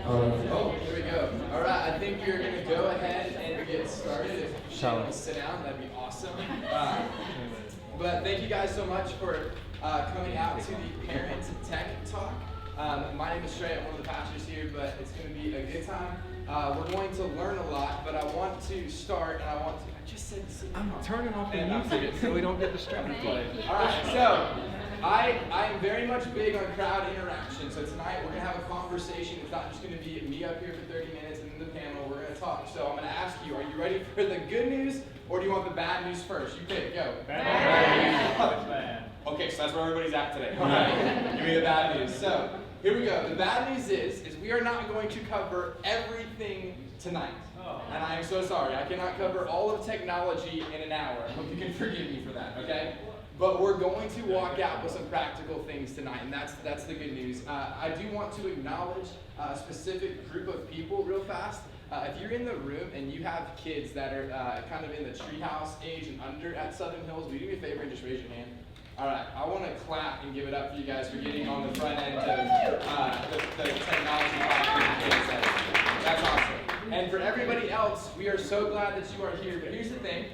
Oh, here we go. All right, I think you're going to go ahead and get started. If you want to sit down, that'd be awesome. But thank you guys so much for coming out to the Parent Tech Talk. My name is Trey. I'm one of the pastors here, but it's going to be a good time. We're going to learn a lot, but I want to start, and I just said, I'm turning off the music so we don't get distracted. All right, so I am very much big on crowd interaction. So tonight we're going to have a conversation. It's not just going to be me up here for 30 minutes and then the panel. We're going to talk. So I'm going to ask you, are you ready for the good news, or do you want the bad news first? You pick. Go. Bad. Okay, so that's where everybody's at today. All right, give me the bad news. So here we go. The bad news is we are not going to cover everything tonight. And I am so sorry. I cannot cover all of technology in an hour. I hope you can forgive me for that, okay? But we're going to walk out with some practical things tonight, and that's the good news. I do want to acknowledge a specific group of people real fast. If you're in the room and you have kids that are kind of in the treehouse age and under at Southern Hills, will you do me a favor and just raise your hand? All right, I want to clap and give it up for you guys for getting on the front end of the technology platform. That's awesome. And for everybody else, we are so glad that you are here. But here's the thing.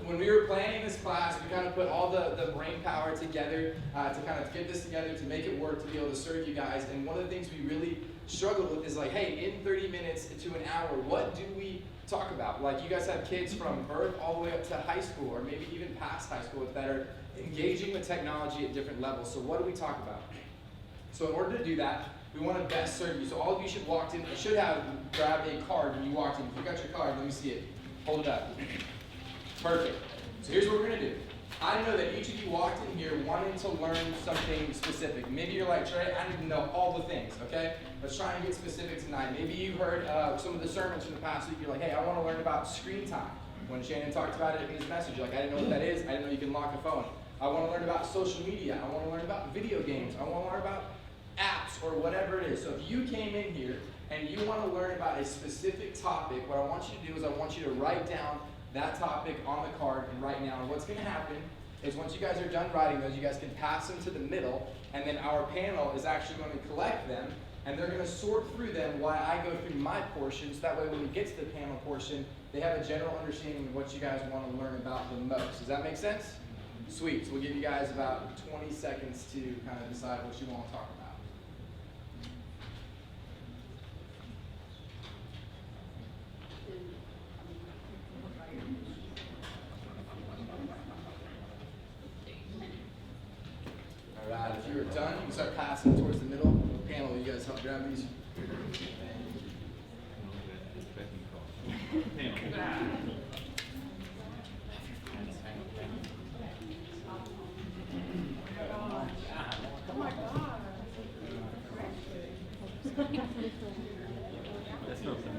When we were planning this class, we kind of put all the brain power together to kind of get this together, to make it work, to be able to serve you guys. And one of the things we really struggled with is like, hey, in 30 minutes to an hour, what do we talk about? Like, you guys have kids from birth all the way up to high school, or maybe even past high school, that are engaging with technology at different levels. So what do we talk about? So in order to do that, we want to best serve you. So all of you should have grabbed a card when you walked in. If you got your card, let me see it. Hold it up. Perfect. So here's what we're going to do. I know that each of you walked in here wanting to learn something specific. Maybe you're like, Trey, I need to know all the things, okay? Let's try and get specific tonight. Maybe you heard some of the sermons from the past week. You're like, hey, I want to learn about screen time. When Shannon talked about it in his message, you're like, I didn't know what that is. I didn't know you can lock a phone. I want to learn about social media. I want to learn about video games. I want to learn about apps or whatever it is. So if you came in here and you want to learn about a specific topic, what I want you to do is I want you to write down that topic on the card and write down. What's going to happen is once you guys are done writing those, you guys can pass them to the middle, and then our panel is actually going to collect them, and they're going to sort through them while I go through my portions. That way when we get to the panel portion, they have a general understanding of what you guys want to learn about the most. Does that make sense? Sweet. So we'll give you guys about 20 seconds to kind of decide what you want to talk about. Alright, if you're done, you can start passing towards the middle panel. You guys help grab these. Oh my God. That's no fun.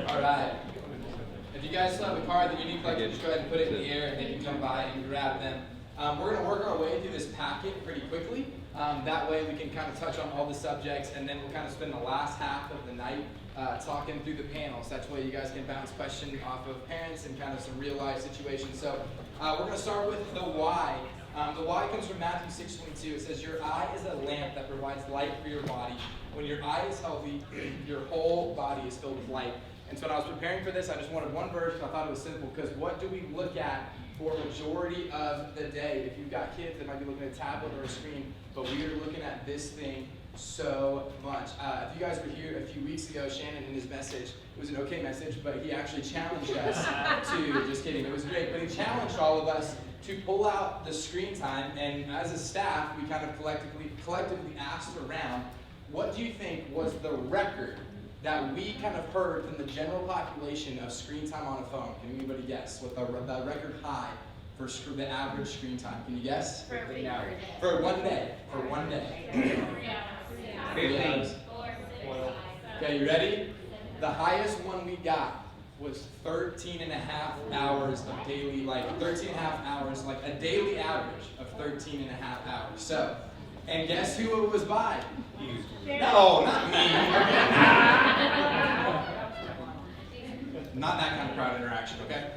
Alright. If you guys still have a card that you need collected, just go ahead and put it in the air and then you can come by and grab them. We're going to work our way through this packet pretty quickly. That way we can kind of touch on all the subjects, and then we'll kind of spend the last half of the night talking through the panels. That's why you guys can bounce questions off of parents and kind of some real life situations. So we're going to start with the why. The why comes from Matthew 6:22. It says, your eye is a lamp that provides light for your body. When your eye is healthy, your whole body is filled with light. And so when I was preparing for this, I just wanted one verse. I thought it was simple, because what do we look at for a majority of the day? If you've got kids, they might be looking at a tablet or a screen, but we are looking at this thing so much. If you guys were here a few weeks ago, Shannon in his message, it was an okay message, but he actually challenged us to, just kidding, it was great, but he challenged all of us to pull out the screen time, and as a staff, we kind of collectively asked around, what do you think was the record that we kind of heard from the general population of screen time on a phone? Can anybody guess what the record high for the average screen time? Can you guess? For a year. For one day. For one day. 15. Okay, you ready? The highest one we got was 13 and a half hours of daily, like 13 and a half hours, like a daily average of 13 and a half hours. So, and guess who it was by? No, not me. Not that kind of crowd interaction, okay?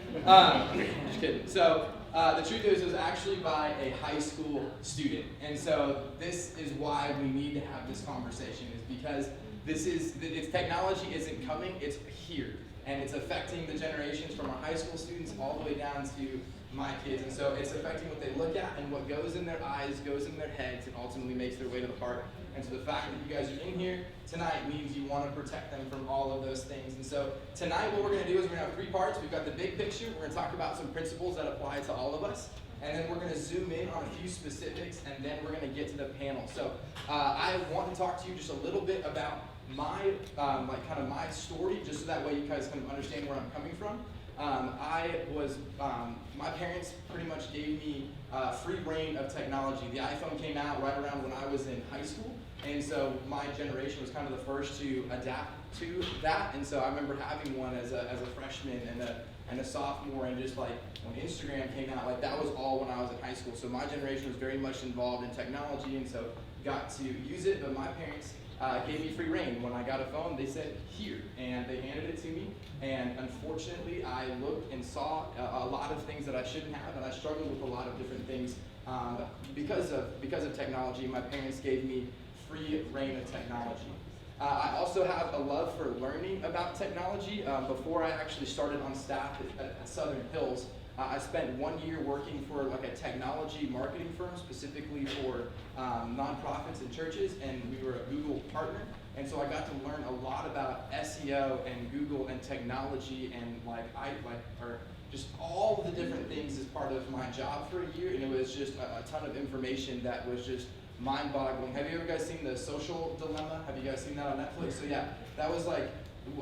Just kidding. So, the truth is, it was actually by a high school student. And so, this is why we need to have this conversation, is because it's technology isn't coming, it's here. And it's affecting the generations from our high school students all the way down to my kids. And so it's affecting what they look at, and what goes in their eyes goes in their heads and ultimately makes their way to the heart. And so the fact that you guys are in here tonight means you want to protect them from all of those things. And so tonight what we're going to do is we're going to have 3 parts. We've got the big picture. We're going to talk about some principles that apply to all of us. And then we're going to zoom in on a few specifics, and then we're going to get to the panel. So I want to talk to you just a little bit about my kind of my story, just so that way you guys can understand where I'm coming from. My parents pretty much gave me free reign of technology. The iPhone came out right around when I was in high school, and so my generation was kind of the first to adapt to that. And so I remember having one as a freshman and a sophomore, and just like when Instagram came out, like that was all when I was in high school. So my generation was very much involved in technology, and so got to use it. But my parents gave me free reign. When I got a phone, they said, here, and they handed it to me. And unfortunately, I looked and saw a lot of things that I shouldn't have, and I struggled with a lot of different things because of technology. My parents gave me free reign of technology. I also have a love for learning about technology. Before I actually started on staff at Southern Hills, I spent 1 year working for like a technology marketing firm, specifically for nonprofits and churches, and we were a Google partner. And so I got to learn a lot about SEO and Google and technology, and just all the different things as part of my job for a year. And it was just a ton of information that was just mind-boggling. Have you ever guys seen The Social Dilemma? Have you guys seen that on Netflix? So yeah, that was like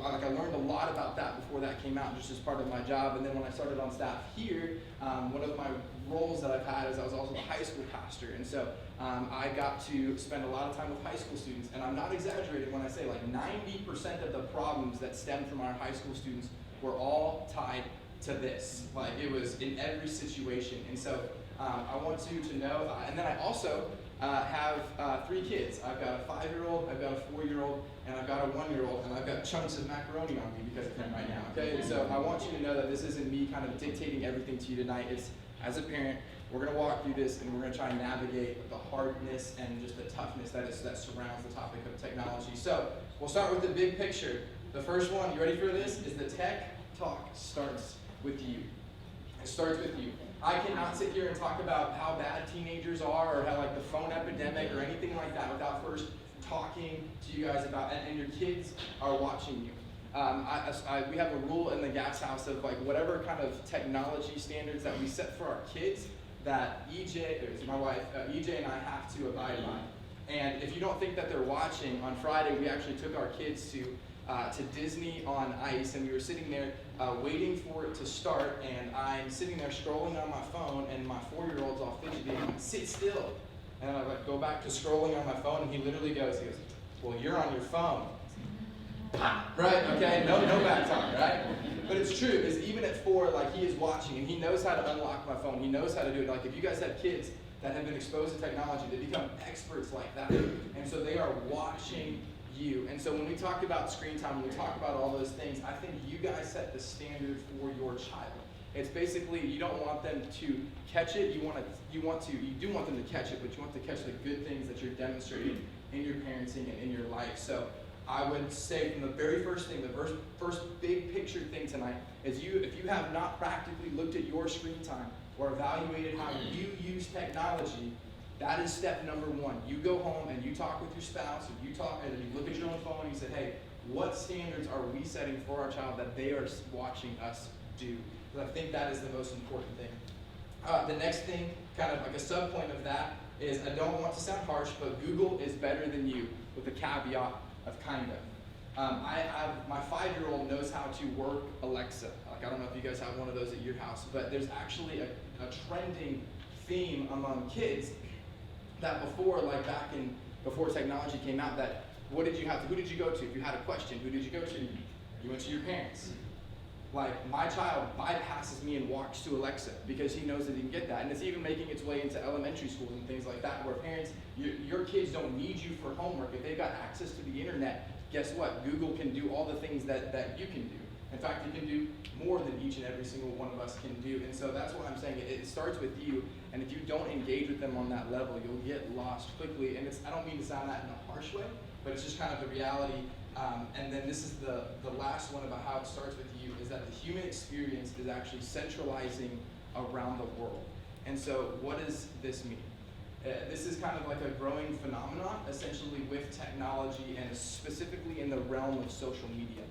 I learned a lot about that before that came out, just as part of my job. And then when I started on staff here, one of my roles that I've had is I was also a high school pastor. And so I got to spend a lot of time with high school students. And I'm not exaggerating when I say like 90% of the problems that stem from our high school students were all tied to this. Like it was in every situation. And so I want you to know, and then I also have 3 kids. I've got a 5-year-old, I've got a 4-year-old, and I've got a 1-year-old, and I've got chunks of macaroni on me because of him right now, okay? And so I want you to know that this isn't me kind of dictating everything to you tonight. It's, as a parent, we're going to walk through this, and we're going to try and navigate the hardness and just the toughness that surrounds the topic of technology. So we'll start with the big picture. The first one, you ready for this, is the tech talk starts with you. It starts with you. I cannot sit here and talk about how bad teenagers are, or how like the phone epidemic or anything like that, without first talking to you guys about, and your kids are watching you. We have a rule in the gas house of like whatever kind of technology standards that we set for our kids, that EJ, my wife, EJ and I have to abide by. And if you don't think that they're watching, on Friday we actually took our kids to Disney on Ice, and we were sitting there waiting for it to start, and I'm sitting there scrolling on my phone, and my 4-year-old's all fidgety, and I'm like, sit still. And I like go back to scrolling on my phone, and he literally goes, well, you're on your phone. Right, okay, no back talk, right? But it's true, because even at 4, like he is watching, and he knows how to unlock my phone. He knows how to do it. Like if you guys have kids that have been exposed to technology, they become experts like that. And so they are watching you. And so when we talk about screen time, when we talk about all those things, I think you guys set the standard for your child. It's basically, you don't want them to catch it, you do want them to catch it, but you want to catch the good things that you're demonstrating in your parenting and in your life. So I would say from the very first thing, the first big picture thing tonight is if you have not practically looked at your screen time or evaluated how you use technology, that is step number 1. You go home and you talk with your spouse, and you look at your own phone and you say, hey, what standards are we setting for our child that they are watching us do? Because I think that is the most important thing. The next thing, kind of like a sub-point of that, is I don't want to sound harsh, but Google is better than you, with a caveat of kind of. My 5-year-old knows how to work Alexa. Like I don't know if you guys have one of those at your house, but there's actually a trending theme among kids that before technology came out, that who did you go to? If you had a question, who did you go to? You went to your parents. Like, my child bypasses me and walks to Alexa because he knows that he can get that. And it's even making its way into elementary schools and things like that, where parents, your kids don't need you for homework. If they've got access to the internet, guess what? Google can do all the things that you can do. In fact, it can do more than each and every single one of us can do. And so that's why I'm saying it starts with you. And if you don't engage with them on that level, you'll get lost quickly. And I don't mean to sound that in a harsh way, but it's just kind of the reality. And then this is the last one about how it starts with you, is that the human experience is actually centralizing around the world. And so what does this mean? This is kind of like a growing phenomenon, essentially, with technology and specifically in the realm of social media.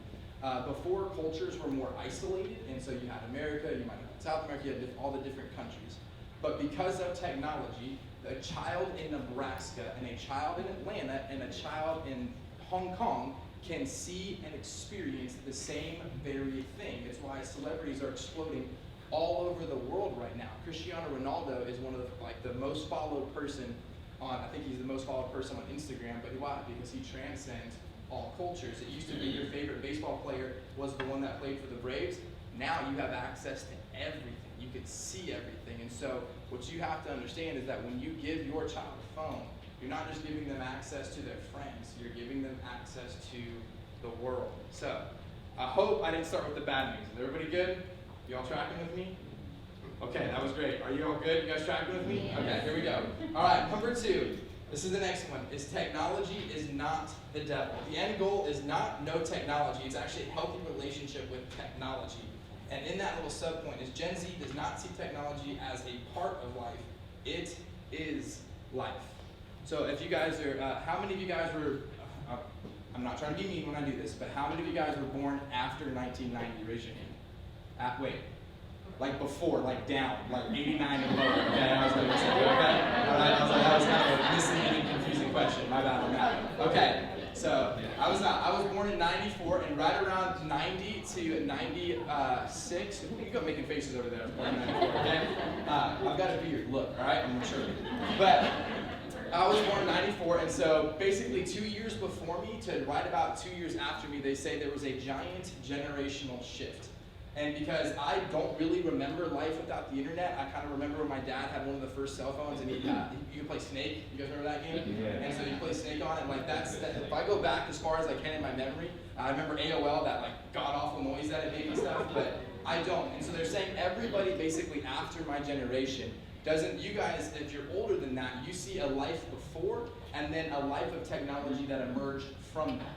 Before, cultures were more isolated, and so you had America, you might have South America, you had all the different countries. But because of technology, a child in Nebraska and a child in Atlanta and a child in Hong Kong can see and experience the same very thing. It's why celebrities are exploding all over the world right now. Cristiano Ronaldo is one of the most followed person on, I think he's the most followed person on Instagram, but why? Because he transcends all cultures. It used to be your favorite baseball player was the one that played for the Braves. Now you have access to everything. You can see everything. And so what you have to understand is that when you give your child a phone, you're not just giving them access to their friends, you're giving them access to the world. So I hope I didn't start with the bad news. Is everybody good? You all tracking with me? Okay, that was great. Are you all good? You guys tracking with me? Okay, here we go. All right, number 2. This is the next one, is technology is not the devil. The end goal is not no technology. It's actually a healthy relationship with technology. And in that little subpoint is Gen Z does not see technology as a part of life. It is life. So if you guys are, how many of you guys were, I'm not trying to be mean when I do this, but how many of you guys were born after 1990? Raise your hand. Wait. Like before, like down, like 89 and lower, okay? I was going to say, okay? All right, I was like, that was kind of a misleading, confusing question. My bad on that. Okay, so I was born in 94, and right around 90 to 96, you go making faces over there, I was born in 94, okay? I've got a beard, look, all right? I'm mature. But I was born in 94, and so basically 2 years before me to right about 2 years after me, they say there was a giant generational shift. And because I don't really remember life without the internet, I kind of remember when my dad had one of the first cell phones, and you could play Snake. You guys remember that game? Yeah. And so you play Snake on it, and like if I go back as far as I can in my memory, I remember AOL, that like god-awful noise that it made and stuff, but I don't. And so they're saying everybody basically after my generation doesn't, you guys, if you're older than that, you see a life before and then a life of technology that emerged from that.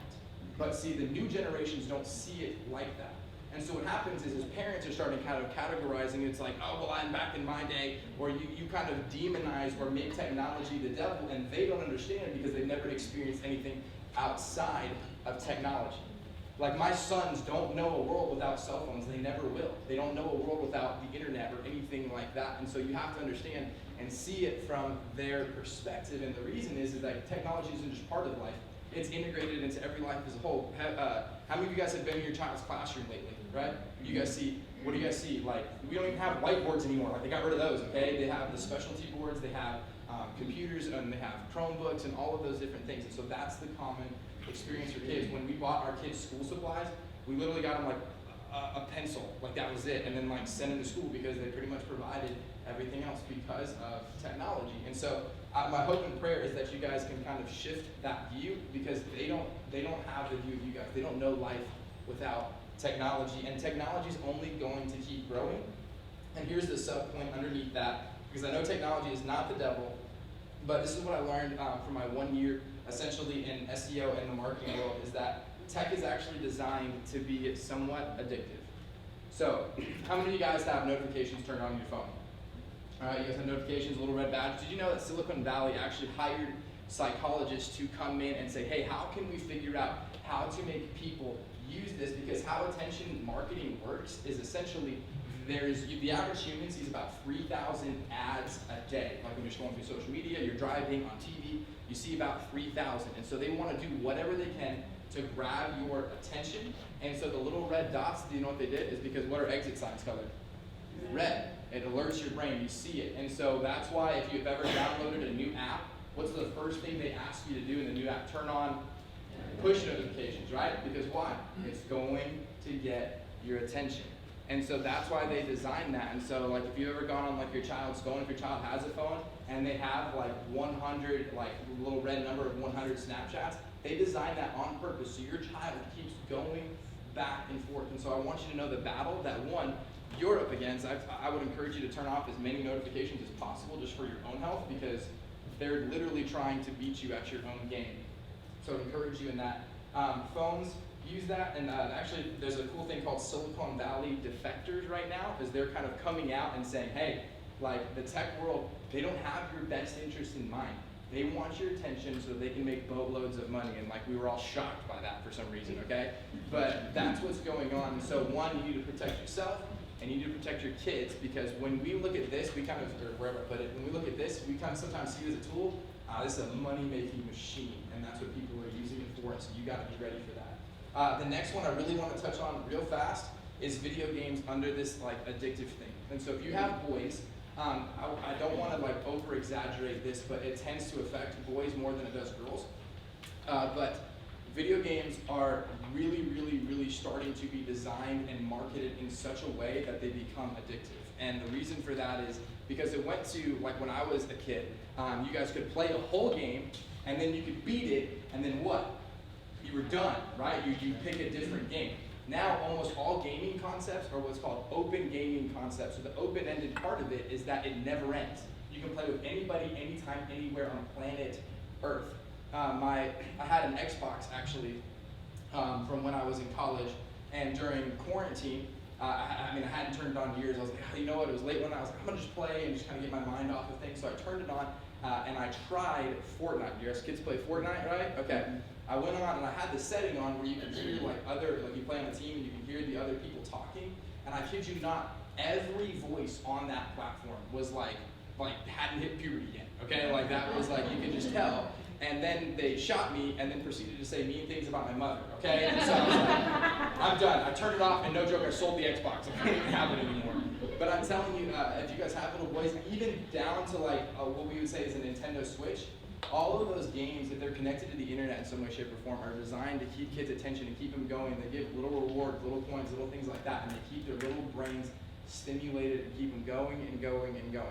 But see, the new generations don't see it like that. And so what happens is parents are starting kind of categorizing, it's like, oh, well, I'm back in my day, or you kind of demonize or make technology the devil, and they don't understand because they've never experienced anything outside of technology. Like my sons don't know a world without cell phones, they never will. They don't know a world without the internet or anything like that. And so you have to understand and see it from their perspective. And the reason is that technology isn't just part of life, it's integrated into every life as a whole. How many of you guys have been in your child's classroom lately, right? You guys see, what do you guys see? Like, we don't even have whiteboards anymore. Like, they got rid of those, okay? They have the specialty boards, they have computers, and they have Chromebooks, and all of those different things. And so that's the common experience for kids. When we bought our kids' school supplies, we literally got them like a pencil, like that was it, and then like send them to school because they pretty much provided everything else because of technology. And so my hope and prayer is that you guys can kind of shift that view, because they don't have the view of you guys. They don't know life without technology, and technology is only going to keep growing. And here's the sub point underneath that, because I know technology is not the devil, but this is what I learned from my 1 year essentially in SEO and the marketing world, is that tech is actually designed to be somewhat addictive. So, how many of you guys have notifications turned on your phone? All right, you guys have notifications, a little red badge. Did you know that Silicon Valley actually hired psychologists to come in and say, hey, how can we figure out how to make people use this? Because how attention marketing works is essentially, the average human sees about 3,000 ads a day. Like when you're scrolling through social media, you're driving, on TV, you see about 3,000. And so they want to do whatever they can to grab your attention. And so the little red dots, do you know what they did? Is because what are exit signs colored? Red. It alerts your brain, you see it. And so that's why if you've ever downloaded a new app, what's the first thing they ask you to do in the new app? Turn on push notifications, right? Because why? It's going to get your attention. And so that's why they designed that. And so like if you've ever gone on like your child's phone, if your child has a phone and they have like 100, like a little red number of 100 Snapchats, they designed that on purpose so your child keeps going back and forth. And so I want you to know the battle that one, you're up against. I would encourage you to turn off as many notifications as possible just for your own health, because they're literally trying to beat you at your own game. So I'd encourage you in that. Phones, use that, and actually there's a cool thing called Silicon Valley defectors right now, because they're kind of coming out and saying, hey, like the tech world, they don't have your best interest in mind. They want your attention so they can make boatloads of money, and like we were all shocked by that for some reason, okay? But that's what's going on. So one, you need to protect yourself, and you need to protect your kids, because when we look at this, we kind of, or wherever I put it, when we look at this, we kind of sometimes see it as a tool. This is a money-making machine, and that's what people are using it for, so you gotta be ready for that. The next one I really want to touch on real fast is video games under this like addictive thing. And so if you have boys, I don't want to like over exaggerate this, but it tends to affect boys more than it does girls. But video games are really starting to be designed and marketed in such a way that they become addictive. And the reason for that is because it went to, like when I was a kid, you guys could play a whole game and then you could beat it, and then what? You were done, right? You pick a different game. Now almost all gaming concepts are what's called open gaming concepts. So the open-ended part of it is that it never ends. You can play with anybody, anytime, anywhere on planet Earth. I had an Xbox actually from when I was in college, and during quarantine, I hadn't turned it on in years. I was like, oh, you know what, it was late one night. I was like, I'm gonna just play and just kind of get my mind off of things. So I turned it on and I tried Fortnite. You guys kids play Fortnite, right? Okay. I went on and I had the setting on where you can hear like you play on a team and you can hear the other people talking. And I kid you not, every voice on that platform was like hadn't hit puberty yet. Okay, like that was like you could just tell. And then they shot me and then proceeded to say mean things about my mother. Okay, and so I was like, I'm done. I turned it off, and no joke, I sold the Xbox. I couldn't even have it anymore. But I'm telling you, if you guys have little boys, even down to like what we would say is a Nintendo Switch. All of those games, if they're connected to the internet in some way, shape, or form, are designed to keep kids' attention and keep them going. They give little rewards, little coins, little things like that, and they keep their little brains stimulated and keep them going and going and going.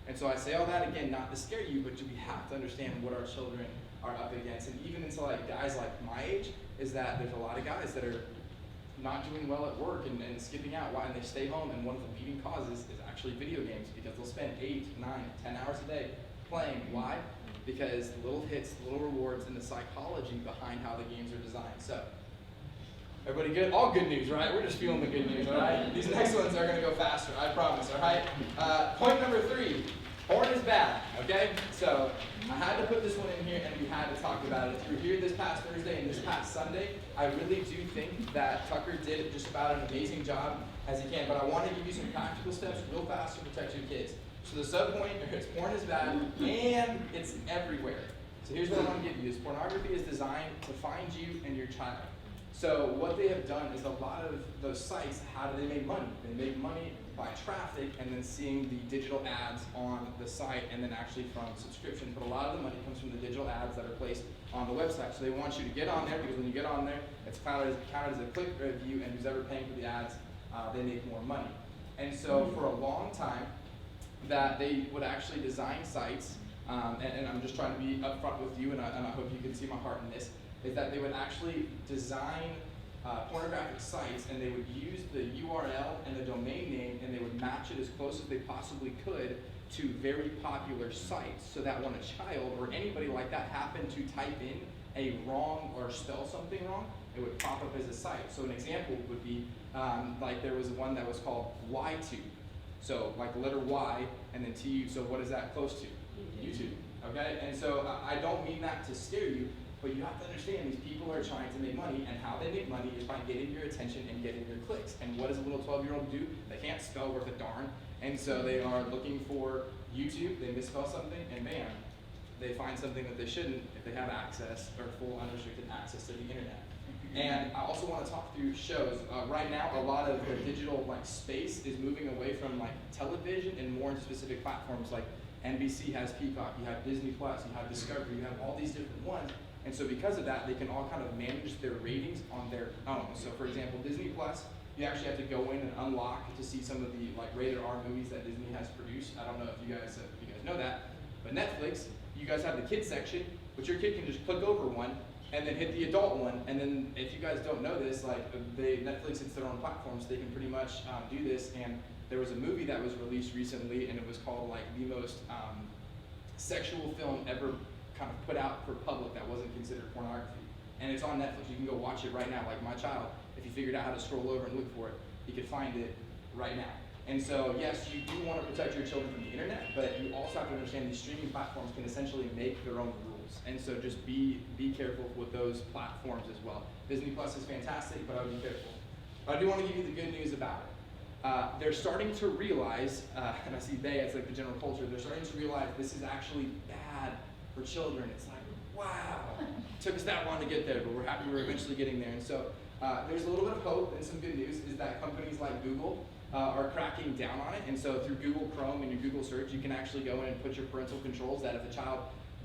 And so I say all that again, not to scare you, but we have to understand what our children are up against. And even into like guys like my age, is that there's a lot of guys that are not doing well at work and skipping out. Why? And they stay home, and one of the leading causes is actually video games, because they'll spend 8, 9, 10 hours a day playing. Why? Because little hits, little rewards, and the psychology behind how the games are designed. So, everybody good? All good news, right? We're just feeling the good news, all right? These next ones are going to go faster, I promise, all right? Point number 3, porn is bad, okay? So, I had to put this one in here, and we had to talk about it. If you're here this past Thursday and this past Sunday, I really do think that Tucker did just about an amazing job as he can, but I want to give you some practical steps real fast to protect your kids. So the sub-point is porn is bad, and it's everywhere. So here's what I want to give you, is pornography is designed to find you and your child. So what they have done is a lot of those sites, how do they make money? They make money by traffic and then seeing the digital ads on the site, and then actually from subscription. But a lot of the money comes from the digital ads that are placed on the website. So they want you to get on there, because when you get on there, it's counted as a click view, and who's ever paying for the ads, they make more money. And so for a long time, that they would actually design sites, and I'm just trying to be upfront with you, and I hope you can see my heart in this, is that they would actually design pornographic sites, and they would use the URL and the domain name, and they would match it as close as they possibly could to very popular sites, so that when a child or anybody like that happened to type in a wrong or spell something wrong, it would pop up as a site. So an example would be, like there was one that was called YTube. So like the letter Y and then TU, so what is that close to? YouTube, okay? And so I don't mean that to scare you, but you have to understand these people are trying to make money, and how they make money is by getting your attention and getting your clicks. And what does a little 12-year-old do? They can't spell worth a darn, and so they are looking for YouTube, they misspell something, and bam, they find something that they shouldn't if they have access or full unrestricted access to the internet. And I also want to talk through shows. Right now, a lot of the digital space is moving away from television and more into specific platforms. Like NBC has Peacock, you have Disney Plus, you have Discovery, you have all these different ones. And so because of that, they can all kind of manage their ratings on their own. So for example, Disney Plus You actually have to go in and unlock to see some of the like rated R movies that Disney has produced. I don't know if you guys know that, but Netflix, you guys have the kids section, which your kid can just click over one and then hit the adult one. And then if you guys don't know this, like Netflix, it's their own platform, so they can pretty much do this. And there was a movie that was released recently, and it was called like the most sexual film ever kind of put out for public that wasn't considered pornography. And it's on Netflix. You can go watch it right now. Like my child, if he figured out how to scroll over and look for it, he could find it right now. And so, yes, you do want to protect your children from the internet, but you also have to understand these streaming platforms can essentially make their own rules. And so just be careful with those platforms as well. Disney Plus is fantastic, but I would be careful. But I do want to give you the good news about it. They're starting to realize, and I see they as like the general culture, they're starting to realize this is actually bad for children. It's like, wow, it took us that long to get there, but we're happy we're eventually getting there. And so there's a little bit of hope, and some good news is that companies like Google are cracking down on it. And so through Google Chrome and your Google search, you can actually go in and put your parental controls that if a child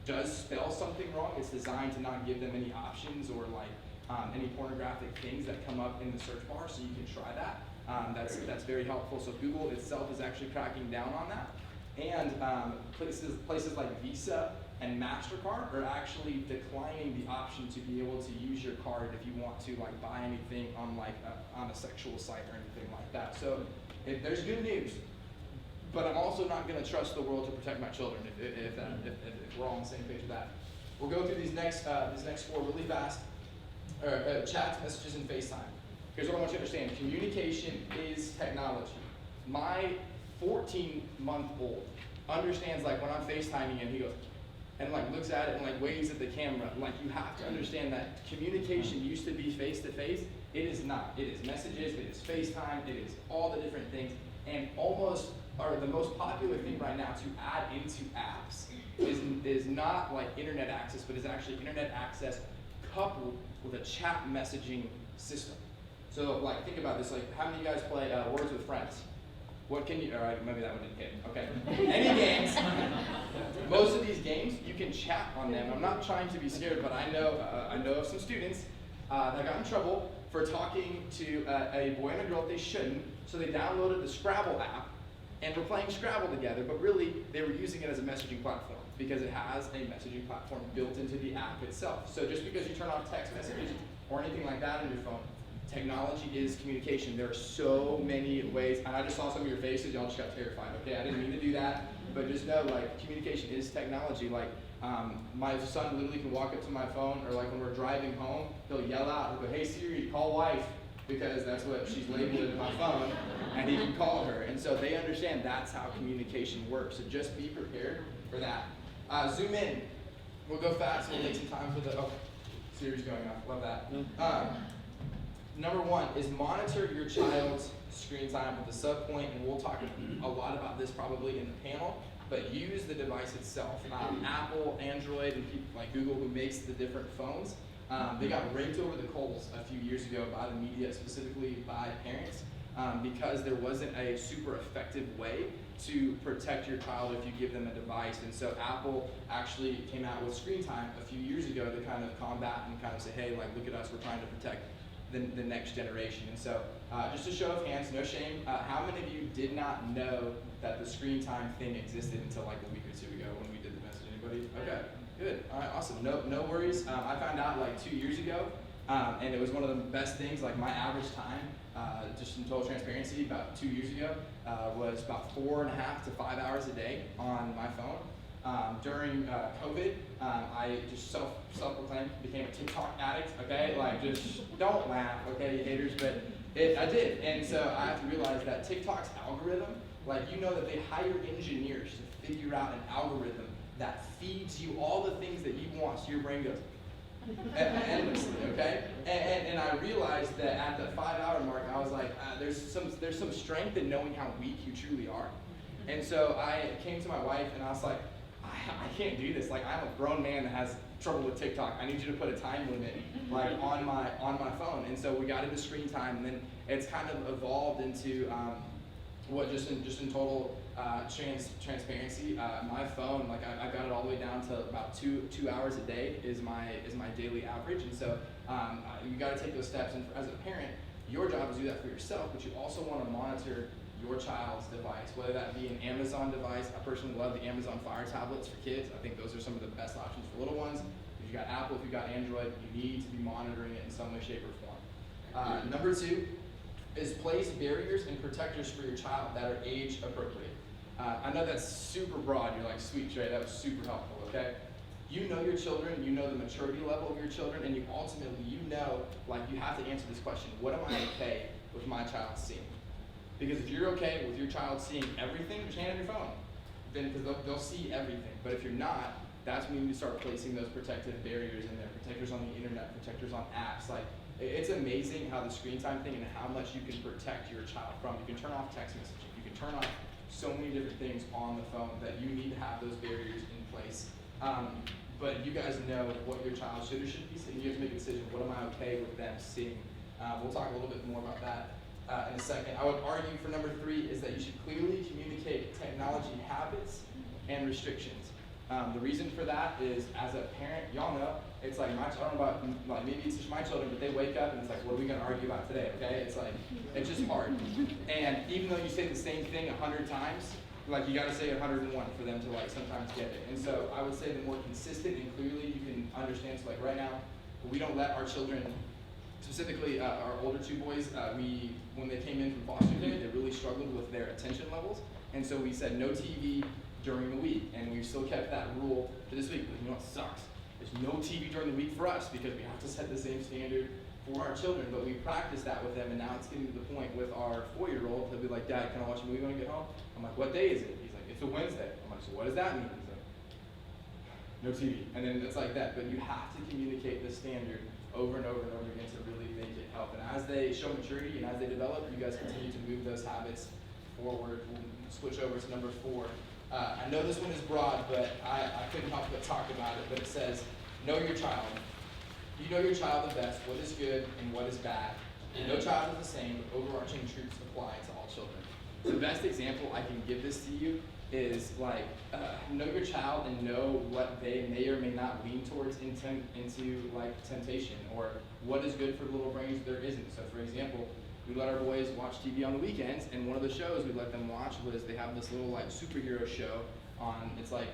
does spell something wrong, it's designed to not give them any options or like any pornographic things that come up in the search bar, so you can try that. That's very helpful. So Google itself is actually cracking down on that. And places like Visa and MasterCard are actually declining the option to be able to use your card if you want to like buy anything on like on a sexual site or anything like that. So there's good news, but I'm also not going to trust the world to protect my children if we're all on the same page with that. We'll go through these next four really fast. Chats, messages, and FaceTime. Here's what I want you to understand. Communication is technology. My 14-month-old understands, like when I'm FaceTiming him, he goes, and like looks at it and like waves at the camera. Like you have to understand that communication used to be face-to-face. It is not. It is messages, it is FaceTime, it is all the different things. And the most popular thing right now to add into apps is not like internet access, but is actually internet access coupled with a chat messaging system. So like think about this, like how many of you guys play Words with Friends? What can you, all right, maybe that one didn't hit, okay. Any games, most of these games, you can chat on them. I'm not trying to be scared, but I know of some students that got in trouble for talking to a boy and a girl that they shouldn't, so they downloaded the Scrabble app and were playing Scrabble together, but really they were using it as a messaging platform because it has a messaging platform built into the app itself. So just because you turn off text messages or anything like that on your phone, technology is communication. There are so many ways, and I just saw some of your faces, y'all just got terrified, okay? I didn't mean to do that, but just know, like, communication is technology. Like, my son literally can walk up to my phone, or like when we're driving home, he'll yell out, he'll go, hey Siri, call wife, because that's what she's labeled in my phone, and he can call her. And so they understand that's how communication works. So just be prepared for that. Zoom in. We'll go fast, we'll take some time for the, oh, Siri's going off, love that. Number one is monitor your child's screen time with the sub point, and we'll talk a lot about this probably in the panel, but use the device itself. Apple, Android, and people like Google who makes the different phones, they got raked over the coals a few years ago by the media, specifically by parents, because there wasn't a super effective way to protect your child if you give them a device. And so Apple actually came out with screen time a few years ago to kind of combat and kind of say, hey, like look at us, we're trying to protect the next generation. And so just a show of hands, no shame, how many of you did not know that the screen time thing existed until like a week or two ago when we did the message? Anybody? Okay, good. All right, awesome. No worries. I found out like 2 years ago, and it was one of the best things. Like my average time, just in total transparency, about 2 years ago, was about 4.5 to 5 hours a day on my phone. During COVID, I just self-proclaimed became a TikTok addict, okay? Like, just don't laugh, okay, you haters, but I did. And so I have to realize that TikTok's algorithm, like, you know that they hire engineers to figure out an algorithm that feeds you all the things that you want, so your brain goes endlessly, okay? And I realized that at the 5-hour mark, I was like, there's some strength in knowing how weak you truly are. And so I came to my wife and I was like, I can't do this. Like, I'm a grown man that has trouble with TikTok. I need you to put a time limit, like, on my phone. And so we got into screen time, and then it's kind of evolved into what just in total transparency. My phone, like, I got it all the way down to about 2 hours a day is my daily average. And so you got to take those steps. And as a parent, your job is to do that for yourself, but you also want to monitor your child's device, whether that be an Amazon device. I personally love the Amazon Fire tablets for kids. I think those are some of the best options for little ones. If you got Apple, if you got Android, you need to be monitoring it in some way, shape, or form. Number 2 is place barriers and protectors for your child that are age appropriate. I know that's super broad. You're like, sweet, Trey, that was super helpful, okay? You know your children, you know the maturity level of your children, and you ultimately, you know, like, you have to answer this question: what am I okay with my child seeing? Because if you're okay with your child seeing everything, just hand them your phone. Then, because they'll see everything. But if you're not, that's when you need to start placing those protective barriers in there. Protectors on the internet, protectors on apps. Like, it's amazing how the screen time thing and how much you can protect your child from. You can turn off text messaging. You can turn off so many different things on the phone that you need to have those barriers in place. But you guys know what your child should or shouldn't be seeing. You have to make a decision. What am I okay with them seeing? We'll talk a little bit more about that in a second. I would argue for number 3 is that you should clearly communicate technology habits and restrictions. The reason for that is, as a parent, y'all know, it's like, I don't know about, like, maybe it's just my children, but they wake up and it's like, what are we going to argue about today, okay? It's like, it's just hard. And even though you say the same thing 100 times, like, you got to say 101 for them to, like, sometimes get it. And so I would say the more consistent and clearly you can understand, so like right now, we don't let our children, specifically our older 2 boys, when they came in from foster care, they really struggled with their attention levels. And so we said no TV during the week, and we've still kept that rule for this week. But you know what sucks? There's no TV during the week for us because we have to set the same standard for our children. But we practice that with them, and now it's getting to the point with our 4-year-old. He'll be like, Dad, can I watch a movie when I get home? I'm like, what day is it? He's like, it's a Wednesday. I'm like, so what does that mean? He's like, no TV. And then it's like that. But you have to communicate the standard over and over and over again to really make it help. And as they show maturity and as they develop, you guys continue to move those habits forward. We'll switch over to number 4. I know this one is broad, but I couldn't help but talk about it. But it says, know your child. You know your child the best, what is good and what is bad. No child is the same, but overarching truths apply to all children. The best example I can give this to you is like, know your child and know what they may or may not lean towards into like temptation, or what is good for little brains there isn't. So for example, we let our boys watch TV on the weekends, and one of the shows we let them watch was, they have this little like superhero show on, it's like,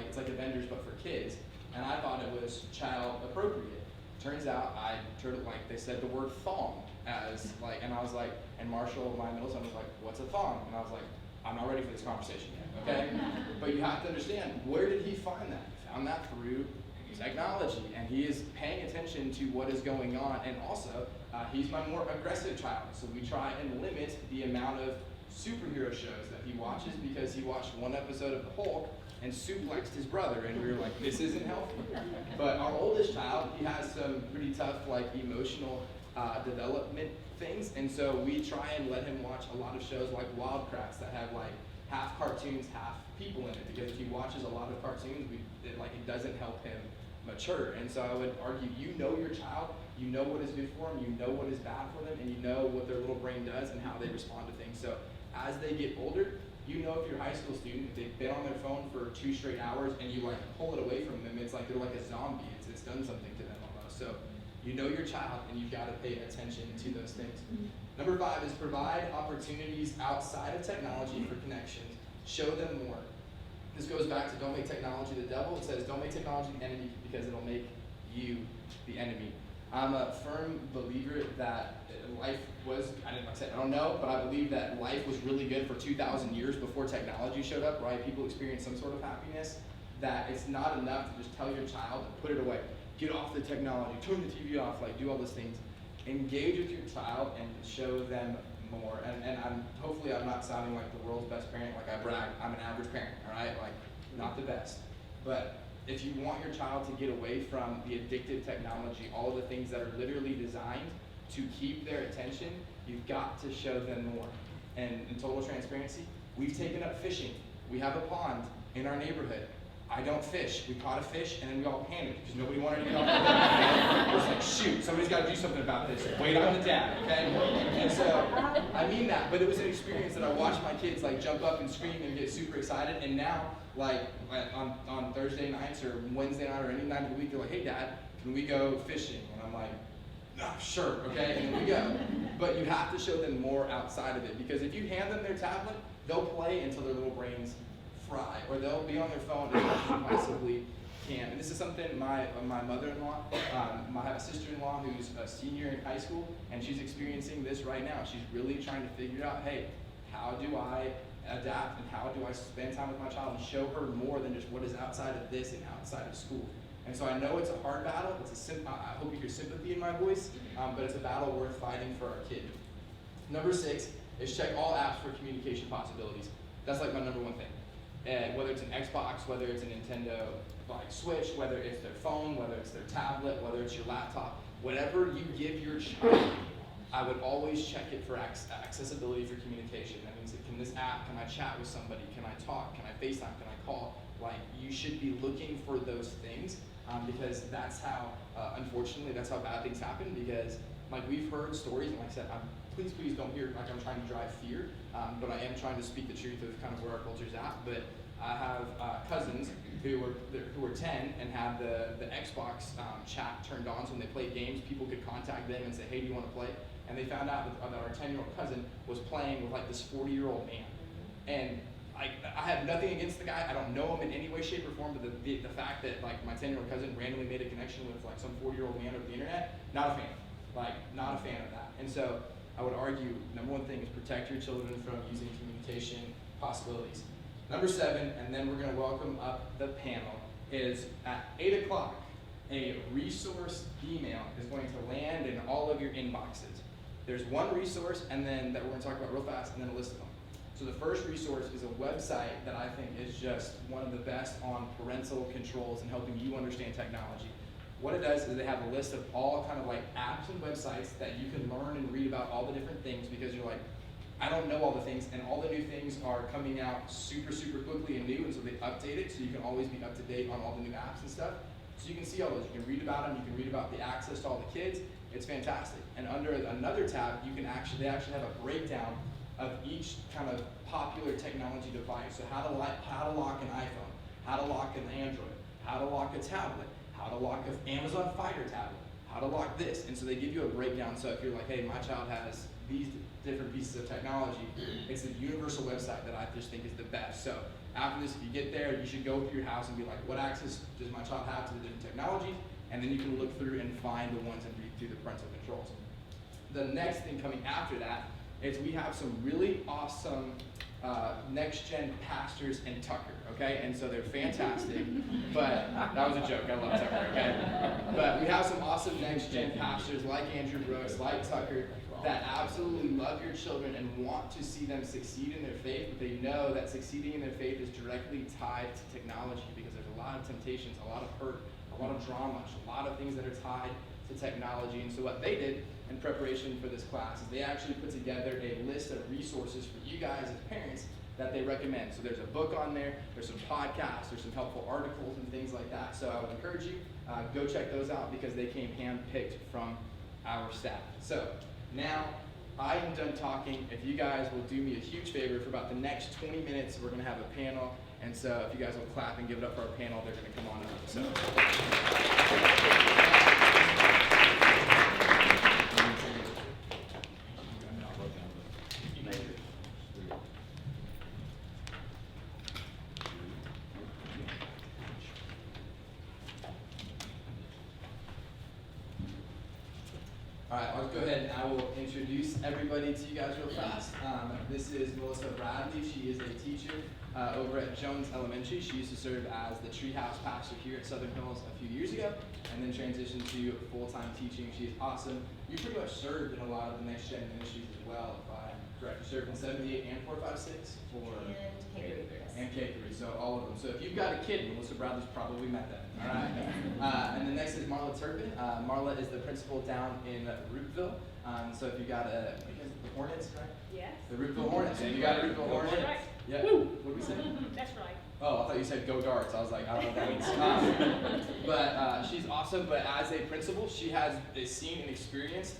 it's like Avengers but for kids, and I thought it was child appropriate. Turns out I turned it, like, they said the word thong as like, and I was like, and Marshall, my middle son, was like, what's a thong? And I was like, I'm not ready for this conversation yet, okay? But you have to understand, where did he find that? He found that through technology, and he is paying attention to what is going on. And also, he's my more aggressive child, so we try and limit the amount of superhero shows that he watches, because he watched one episode of The Hulk and suplexed his brother, and we were like, this isn't healthy. But our oldest child, he has some pretty tough, like, emotional development things, and so we try and let him watch a lot of shows like Wild Kratts that have like half cartoons, half people in it, because if he watches a lot of cartoons, it doesn't help him mature. And so I would argue, you know your child, you know what is good for them, you know what is bad for them, and you know what their little brain does and how they respond to things. So as they get older, you know, if you're a high school student, if they've been on their phone for 2 straight hours and you like pull it away from them, it's like they're like a zombie. It's done something to them almost. So you know your child, and you've got to pay attention to those things. Number 5 is provide opportunities outside of technology for connections. Show them more. This goes back to don't make technology the devil. It says don't make technology the enemy, because it'll make you the enemy. I'm a firm believer that life was, I don't know, but I believe that life was really good for 2,000 years before technology showed up, right? People experienced some sort of happiness, that it's not enough to just tell your child to put it away. Get off the technology, turn the TV off, like do all those things. Engage with your child and show them more. And hopefully I'm not sounding like the world's best parent, like I brag, I'm an average parent, all right? Like, not the best. But if you want your child to get away from the addictive technology, all of the things that are literally designed to keep their attention, you've got to show them more. And in total transparency, we've taken up fishing. We have a pond in our neighborhood. I don't fish. We caught a fish, and then we all panicked because nobody wanted to get off the boat. It was like, shoot, somebody's got to do something about this. Wait on the dad, okay? And so, I mean that, but it was an experience that I watched my kids like jump up and scream and get super excited, and now, like on Thursday nights or Wednesday night or any night of the week, they're like, hey Dad, can we go fishing? And I'm like, Sure, okay, and then we go. But you have to show them more outside of it, because if you hand them their tablet, they'll play until their little brains fry, or they'll be on their phone as much as they possibly can. And this is something my mother-in-law, I have a sister-in-law who's a senior in high school, and she's experiencing this right now. She's really trying to figure out, hey, how do I adapt and how do I spend time with my child and show her more than just what is outside of this and outside of school. And so I know it's a hard battle. I hope you hear sympathy in my voice, but it's a battle worth fighting for our kid. Number 6 is check all apps for communication possibilities. That's like my number one thing. And whether it's an Xbox, whether it's a Nintendo like Switch, whether it's their phone, whether it's their tablet, whether it's your laptop, whatever you give your child, I would always check it for accessibility for communication. That means, can this app, can I chat with somebody, can I talk, can I FaceTime, can I call? Like, you should be looking for those things, because that's how, unfortunately, that's how bad things happen, because like we've heard stories, and like I said, please don't hear like I'm trying to drive fear, but I am trying to speak the truth of kind of where our culture's at. But I have cousins who were 10 and had the Xbox chat turned on, so when they played games, people could contact them and say, hey, do you want to play? And they found out that our 10-year-old cousin was playing with like this 40-year-old man. And I have nothing against the guy. I don't know him in any way, shape, or form, but the fact that like my 10-year-old cousin randomly made a connection with like some 40-year-old man over the internet, not a fan. Like, not a fan of that. And so I would argue, number one thing is protect your children from using communication possibilities. Number 7, and then we're going to welcome up the panel, is at 8 o'clock, a resource email is going to land in all of your inboxes. There's one resource, and then that we're going to talk about real fast, and then a list of them. So the first resource is a website that I think is just one of the best on parental controls and helping you understand technology. What it does is they have a list of all kind of like apps and websites that you can learn and read about all the different things, because you're like, I don't know all the things, and all the new things are coming out super, super quickly and new, and so they update it so you can always be up to date on all the new apps and stuff. So you can see all those. You can read about them. You can read about the access to all the kids. It's fantastic. And under another tab, they actually have a breakdown of each kind of popular technology device. So how to lock an iPhone, how to lock an Android, how to lock a tablet, how to lock an Amazon Fire tablet, how to lock this. And so they give you a breakdown. So if you're like, hey, my child has these different pieces of technology, it's a universal website that I just think is the best. So after this, if you get there, you should go through your house and be like, what access does my child have to the different technologies? And then you can look through and find the ones and read through the parental controls. The next thing coming after that is we have some really awesome next-gen pastors in Tucker, okay? And so they're fantastic, but that was a joke, I love Tucker, okay? But we have some awesome next-gen pastors like Andrew Brooks, like Tucker, that absolutely love your children and want to see them succeed in their faith, but they know that succeeding in their faith is directly tied to technology, because there's a lot of temptations, a lot of hurt, a lot of drama, a lot of things that are tied to technology. And so what they did in preparation for this class is they actually put together a list of resources for you guys as parents that they recommend. So there's a book on there, there's some podcasts, there's some helpful articles and things like that. So I would encourage you, go check those out, because they came hand-picked from our staff. So now I am done talking. If you guys will do me a huge favor, for about the next 20 minutes, we're gonna have a panel. And so if you guys will clap and give it up for our panel, they're gonna come on up. So. All right, I'll go ahead and I will introduce everybody to you guys real fast. This is Melissa Bradley. She is a teacher over at Jones Elementary. She used to serve as the treehouse pastor here at Southern Hills a few years ago, and then transitioned to full-time teaching. She is awesome. You pretty much served in a lot of the next gen ministries as well, if I'm correct. You served in 78 and 456 and K3, so all of them. So if you've got a kid, Melissa Bradley's probably met them. All right. And the next is Marla Turpin. Marla is the principal down in Roopville. So if you got the Hornets, right? Yes. The Roopville Hornets. If you got a Roopville Hornets. Right. Yeah. What did we say? That's right. Oh, I thought you said go Darts. I was like, I don't know what that means. But she's awesome. But as a principal, she has seen and experienced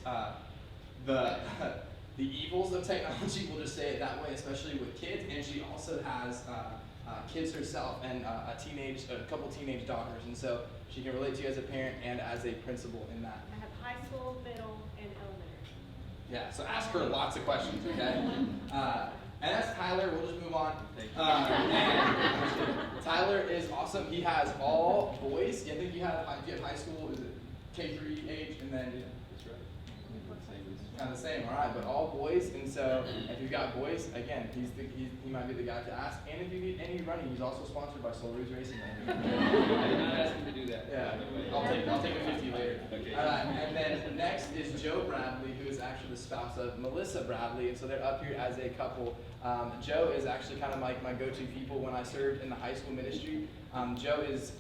the evils of technology, we'll just say it that way, especially with kids. And she also has kids herself and a couple teenage daughters. And so she can relate to you as a parent and as a principal in that. I have high school, middle, and elementary. Yeah, so ask her lots of questions, okay? And that's Tyler. We'll just move on. And Tyler is awesome. He has all boys. I think you have high school. Is it K3 age, and then That's right. kind of the same. All right, but all boys. And so if you've got boys, again, he might be the guy to ask. And if you need any running, he's also sponsored by Soul Rouge Racing. I did not ask him to do that. Yeah, I'll take a 50 later. Okay. And then next is Joe Bradley, who is actually the spouse of Melissa Bradley, and so they're up here as a couple. Joe is actually kind of like my go-to people when I served in the high school ministry. Joe is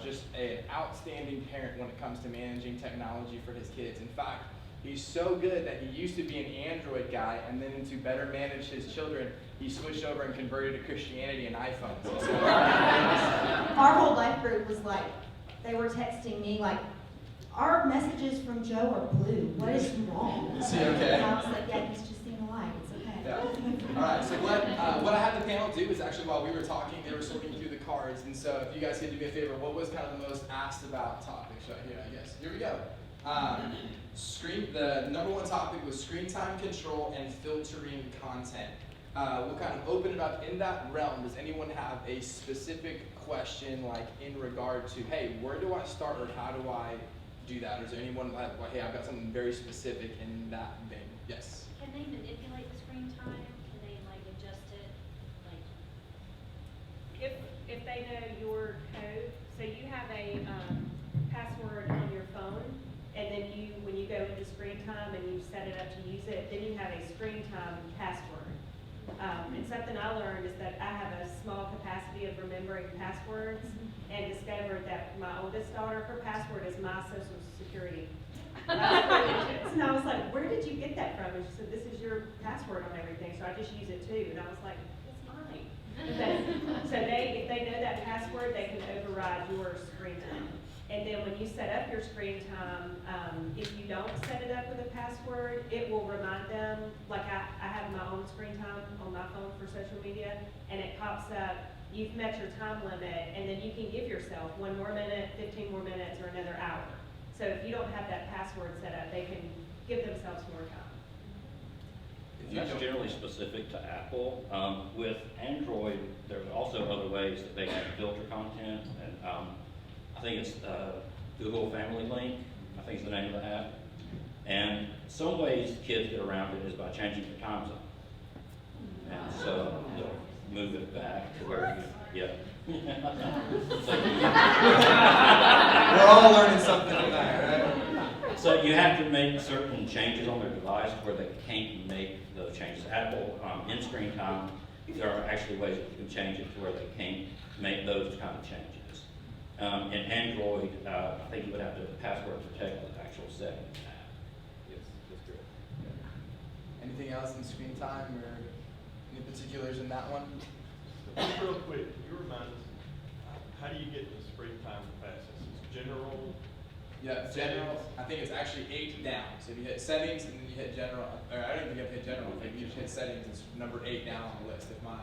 just an outstanding parent when it comes to managing technology for his kids. In fact, he's so good that he used to be an Android guy, and then to better manage his children, he switched over and converted to Christianity and iPhones. And so, Our whole life group was like, they were texting me like, our messages from Joe are blue. What is wrong? Is he okay? And I was like, yeah, he's just seeing the light. It's okay. Yeah. All right. So what I had the panel do is actually while we were talking, they were sorting through the cards, and so if you guys could do me a favor, what was kind of the most asked about topics right here? I guess. Here we go. The number one topic was screen time control and filtering content. We'll kind of open it up in that realm. Does anyone have a specific question, like in regard to, hey, where do I start or how do I do that? Or is there anyone like, hey, I've got something very specific in that vein? Yes. Can they manipulate the screen time? Can they like adjust it? Like If they know your code, so you have a password on your phone, and then when you go into screen time and you set it up to use it, then you have a screen time password. And something I learned is that I have a small capacity of remembering passwords, and discovered that my oldest daughter, her password is my social security. And I was like, where did you get that from? And she said, this is your password on everything, so I just use it too. And I was like, it's mine. So if they know that password, they can override your screen time. And then when you set up your screen time, if you don't set it up with a password, it will remind them, like I have my own screen time on my phone for social media, and it pops up, you've met your time limit, and then you can give yourself 1 more minute, 15 more minutes, or another hour. So if you don't have that password set up, they can give themselves more time. That's generally specific to Apple. With Android, there's also other ways that they can filter content, and I think it's Google Family Link, I think is the name of the app. And some ways kids get around it is by changing their time zone. And so they'll move it back to where yeah. We're all learning something tonight, right? So you have to make certain changes on their device where they can't make those changes. Apple, in screen time, there are actually ways that you can change it to where they can't make those kind of changes. In Android, I think you would have to password protect the actual setting. Yes, that's correct. Anything else in screen time or any particulars in that one? Just real quick, can you remind us, how do you get the screen time passes? It's general? Yeah, general. I think it's actually 8 down. So if you hit settings and then you hit general, or I don't even think you have to hit general. I think you just hit settings. It's number 8 down on the list. If my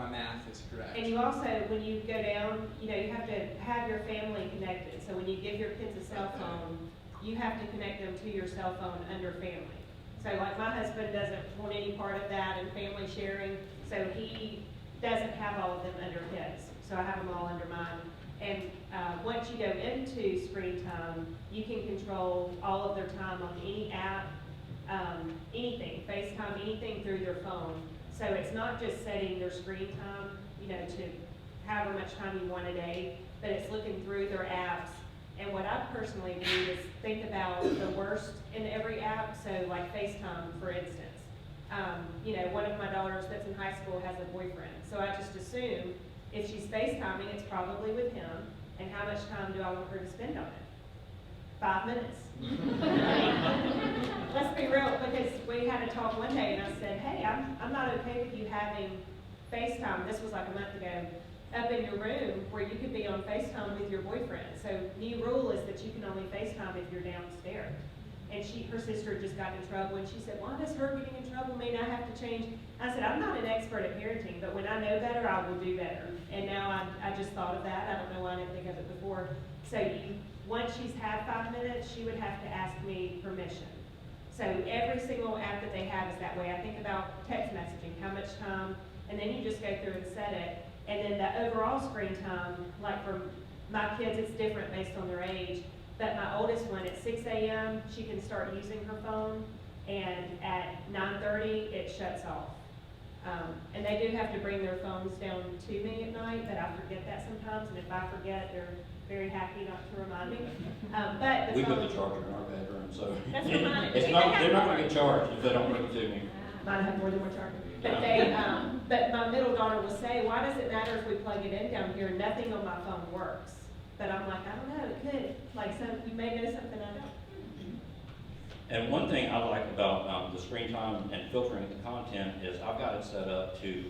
math is correct. And you also, when you go down, you have to have your family connected. So when you give your kids a cell phone, you have to connect them to your cell phone under family. So like my husband doesn't want any part of that and family sharing, so he doesn't have all of them under his. So I have them all under mine. And once you go into screen time, you can control all of their time on any app, anything, FaceTime, anything through their phone. So it's not just setting their screen time, to however much time you want a day, but it's looking through their apps. And what I personally do is think about the worst in every app. So like FaceTime, for instance. One of my daughters that's in high school has a boyfriend. So I just assume if she's FaceTiming, it's probably with him. And how much time do I want her to spend on it? 5 minutes. Let's be real, because we had a talk one day and I said, hey, I'm not okay with you having FaceTime, this was like a month ago, up in your room where you could be on FaceTime with your boyfriend. So new rule is that you can only FaceTime if you're downstairs. and her sister just got in trouble, and she said, why does her getting in trouble mean I have to change? I said, I'm not an expert at parenting, but when I know better, I will do better. And now I just thought of that. I don't know why I didn't think of it before. So once she's had 5 minutes, she would have to ask me permission. So every single app that they have is that way. I think about text messaging, how much time, and then you just go through and set it. And then the overall screen time, like for my kids, it's different based on their age. But my oldest one, at 6 a.m., she can start using her phone, and at 9:30, it shuts off. And they do have to bring their phones down to me at night, but I forget that sometimes, and if I forget, they're very happy not to remind me. But We put the charger in our bedroom, so. That's reminding me. It's not, they're not gonna get charged if they don't bring it to me. Mine have more than one charger. But they, but my middle daughter will say, why does it matter if we plug it in down here? Nothing on my phone works. But I'm like, I don't know, it could. Like, you may know something I don't. And one thing I like about the screen time and filtering the content is I've got it set up to,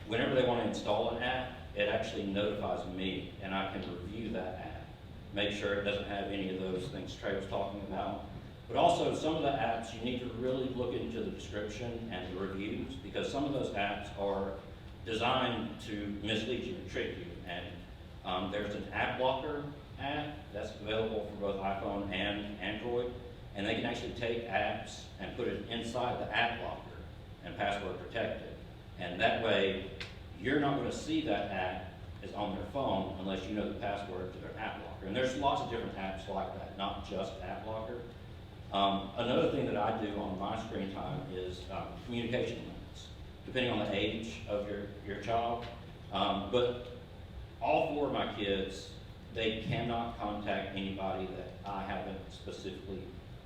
whenever they want to install an app, it actually notifies me, and I can review that app. Make sure it doesn't have any of those things Trey was talking about. But also, some of the apps, you need to really look into the description and the reviews, because some of those apps are designed to mislead you and trick you. And there's an app blocker app that's available for both iPhone and Android, and they can actually take apps and put it inside the app blocker and password protect it. And that way, you're not going to see that app is on their phone unless you know the password to their app blocker. And there's lots of different apps like that, not just app blocker. Another thing that I do on my screen time is communication limits, depending on the age of your child. But all 4 of my kids, they cannot contact anybody that I haven't specifically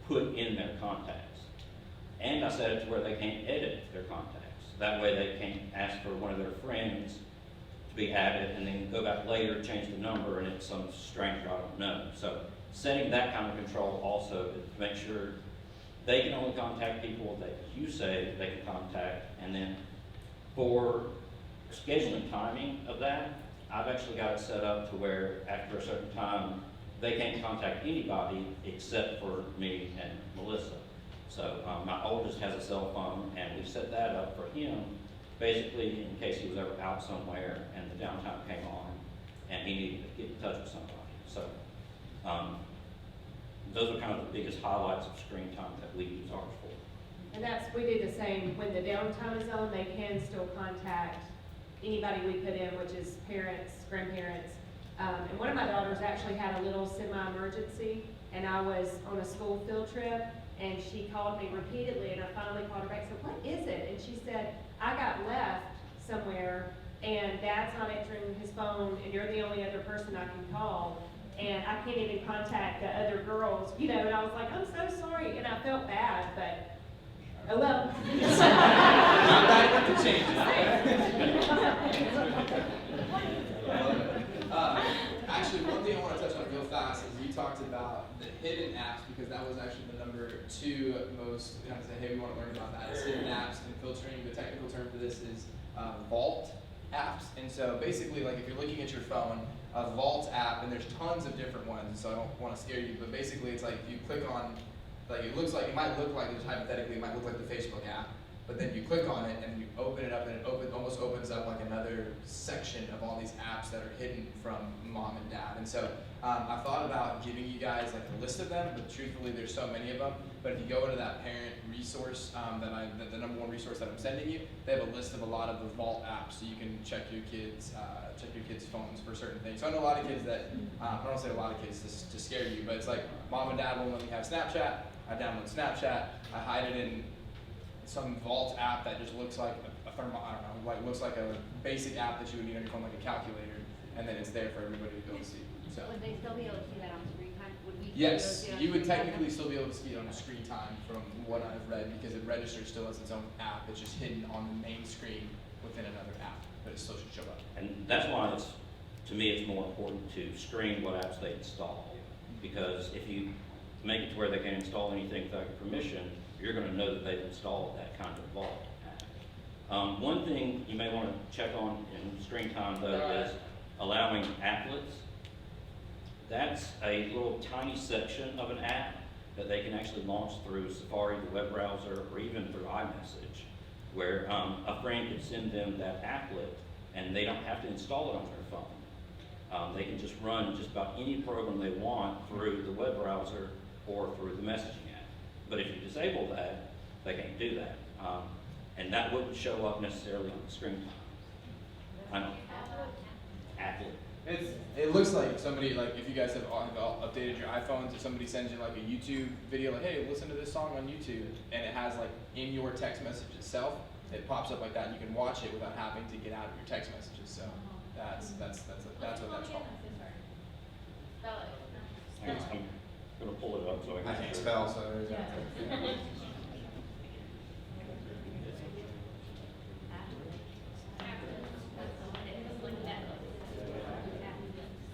put in their contacts. And I set it to where they can't edit their contacts. That way they can't ask for one of their friends to be added and then go back later, change the number, and it's some stranger I don't know. So setting that kind of control also to make sure they can only contact people that you say they can contact. And then for scheduling timing of that, I've actually got it set up to where after a certain time, they can't contact anybody except for me and Melissa. So my oldest has a cell phone, and we set that up for him, basically in case he was ever out somewhere and the downtime came on, and he needed to get in touch with somebody. So those are kind of the biggest highlights of screen time that we use ours for. And we do the same. When the downtime is on, they can still contact anybody we put in, which is parents, grandparents. And one of my daughters actually had a little semi-emergency, and I was on a school field trip, and she called me repeatedly, and I finally called her back and said, what is it? And she said, I got left somewhere, and Dad's not answering his phone, and you're the only other person I can call, and I can't even contact the other girls, and I was like, I'm so sorry, and I felt bad, but oh well. Not bad enough to change it. Actually, one thing I want to touch on real fast is you talked about the hidden apps, because that was actually the number 2 most, kind of say, hey, we want to learn about that. It's hidden apps and filtering. The technical term for this is vault apps. And so basically, like if you're looking at your phone, a vault app, and there's tons of different ones, so I don't want to scare you, but basically it's like if you click on, like it might look like, just hypothetically, it might look like the Facebook app, but then you click on it and you open it up, and it almost opens up like another section of all these apps that are hidden from mom and dad. And so I thought about giving you guys like a list of them, but truthfully there's so many of them. But if you go into that parent resource, the number 1 resource that I'm sending you, they have a list of a lot of the vault apps, so you can check your kids' phones for certain things. So I know a lot of kids that, I don't say a lot of kids to scare you, but it's like mom and dad won't let me have Snapchat. I download Snapchat, I hide it in some vault app that just looks like a thermal, I don't know, like looks like a basic app that you would need on your phone, like a calculator, and then it's there for everybody to go and see. So. Would they still be able to see that on screen time? Would we? Yes, you would technically still be able to see it on the screen time from what I've read, because it registers still as its own app. It's just hidden on the main screen within another app, but it still should show up. And that's why to me, it's more important to screen what apps they install. Because if you make it to where they can install anything without your permission, you're going to know that they've installed that kind of vault app. One thing you may want to check on in screen time, though, is allowing applets. That's a little tiny section of an app that they can actually launch through Safari, the web browser, or even through iMessage, where a friend can send them that applet and they don't have to install it on their phone. They can just run just about any program they want through the web browser or through the messaging app. But if you disable that, they can't do that. And that wouldn't show up necessarily on the screen time. Applet. It looks like somebody, like if you guys have all updated your iPhones, if somebody sends you like a YouTube video, like, hey, listen to this song on YouTube, and it has like in your text message itself, it pops up like that, and you can watch it without having to get out of your text messages. So that's what that's called. I'm gonna pull it up so I can. I can't spell, so there's that.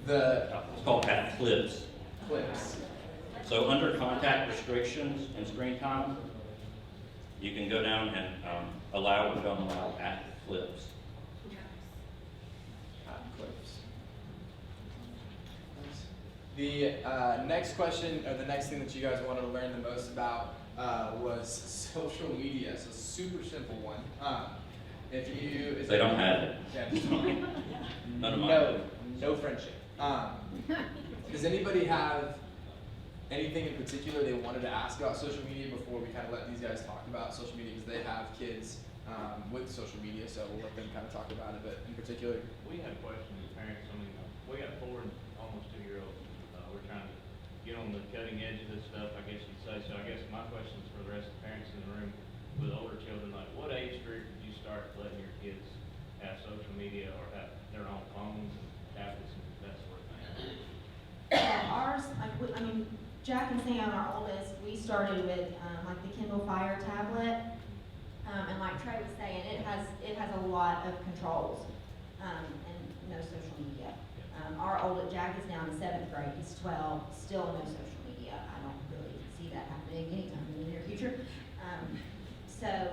It's called App Clips. Clips. So under contact restrictions and screen time, you can go down and allow or don't allow app clips. Clips. The next question, or the next thing that you guys wanted to learn the most about was social media. So super simple one. They don't have it. Yeah, just don't. None of mine. No friendship. Does anybody have anything in particular they wanted to ask about social media before we kind of let these guys talk about social media? Because they have kids with social media, so we'll let them kind of talk about it. But in particular, we have questions as parents. I mean, we got 4 and almost 2-year-olds. We're trying to get on the cutting edge of this stuff, I guess you'd say. So I guess my question is for the rest of the parents in the room with older children, like what age group did you start letting your kids have social media or have their own phones and tablets and that sort of thing? Ours, I mean, Jack and Sam, our oldest, we started with like the Kindle Fire tablet, and like Trey was saying, it has a lot of controls, and no social media. Our oldest, Jack is now in the 7th grade. He's 12, still no social media. I don't really see that happening anytime in the near future. So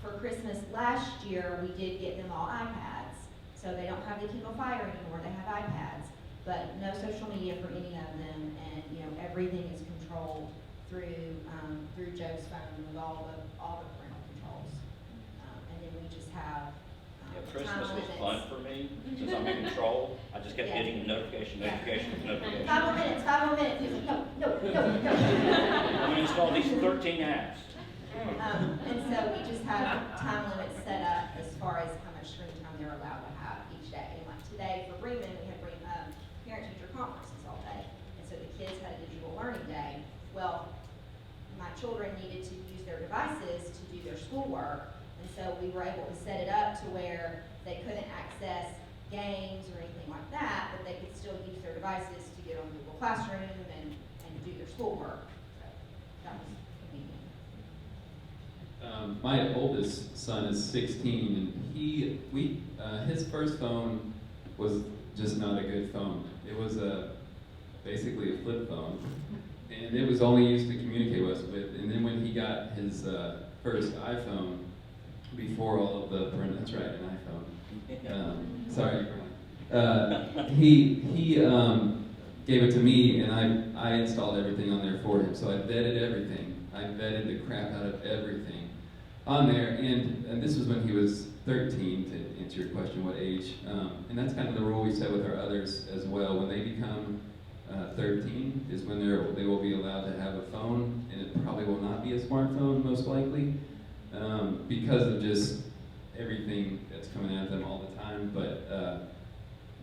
for Christmas last year, we did get them all iPads. So they don't have the Kindle Fire anymore. They have iPads. But no social media for any of them, and everything is controlled through Joe's phone with all the parental controls, and then we just have Christmas time was limits. fun for me since I'm in control. I just kept Yeah. getting notification. 5 more minutes. 5 more minutes. No. I'm gonna install these 13 apps. And so we just have time limits set up as far as how much screen time they're allowed to have each day. And like today for Bremen, we had parent-teacher conferences all day. And so the kids had a digital learning day. Well, my children needed to use their devices to do their schoolwork. And so we were able to set it up to where they couldn't access games or anything like that, but they could still use their devices to get on Google Classroom and do their schoolwork. So that was convenient. My oldest son is 16, and his first phone was just not a good phone. It was basically a flip phone, and it was only used to communicate with us with. And then when he got his first iPhone, before all of the that's right, an iPhone. Sorry, he gave it to me, and I installed everything on there for him. So I vetted everything. I vetted the crap out of everything on there, and this was when he was 13, to answer your question, what age. And that's kind of the rule we set with our others as well. When they become 13 is when they will be allowed to have a phone, and it probably will not be a smartphone, most likely, because of just everything that's coming at them all the time. But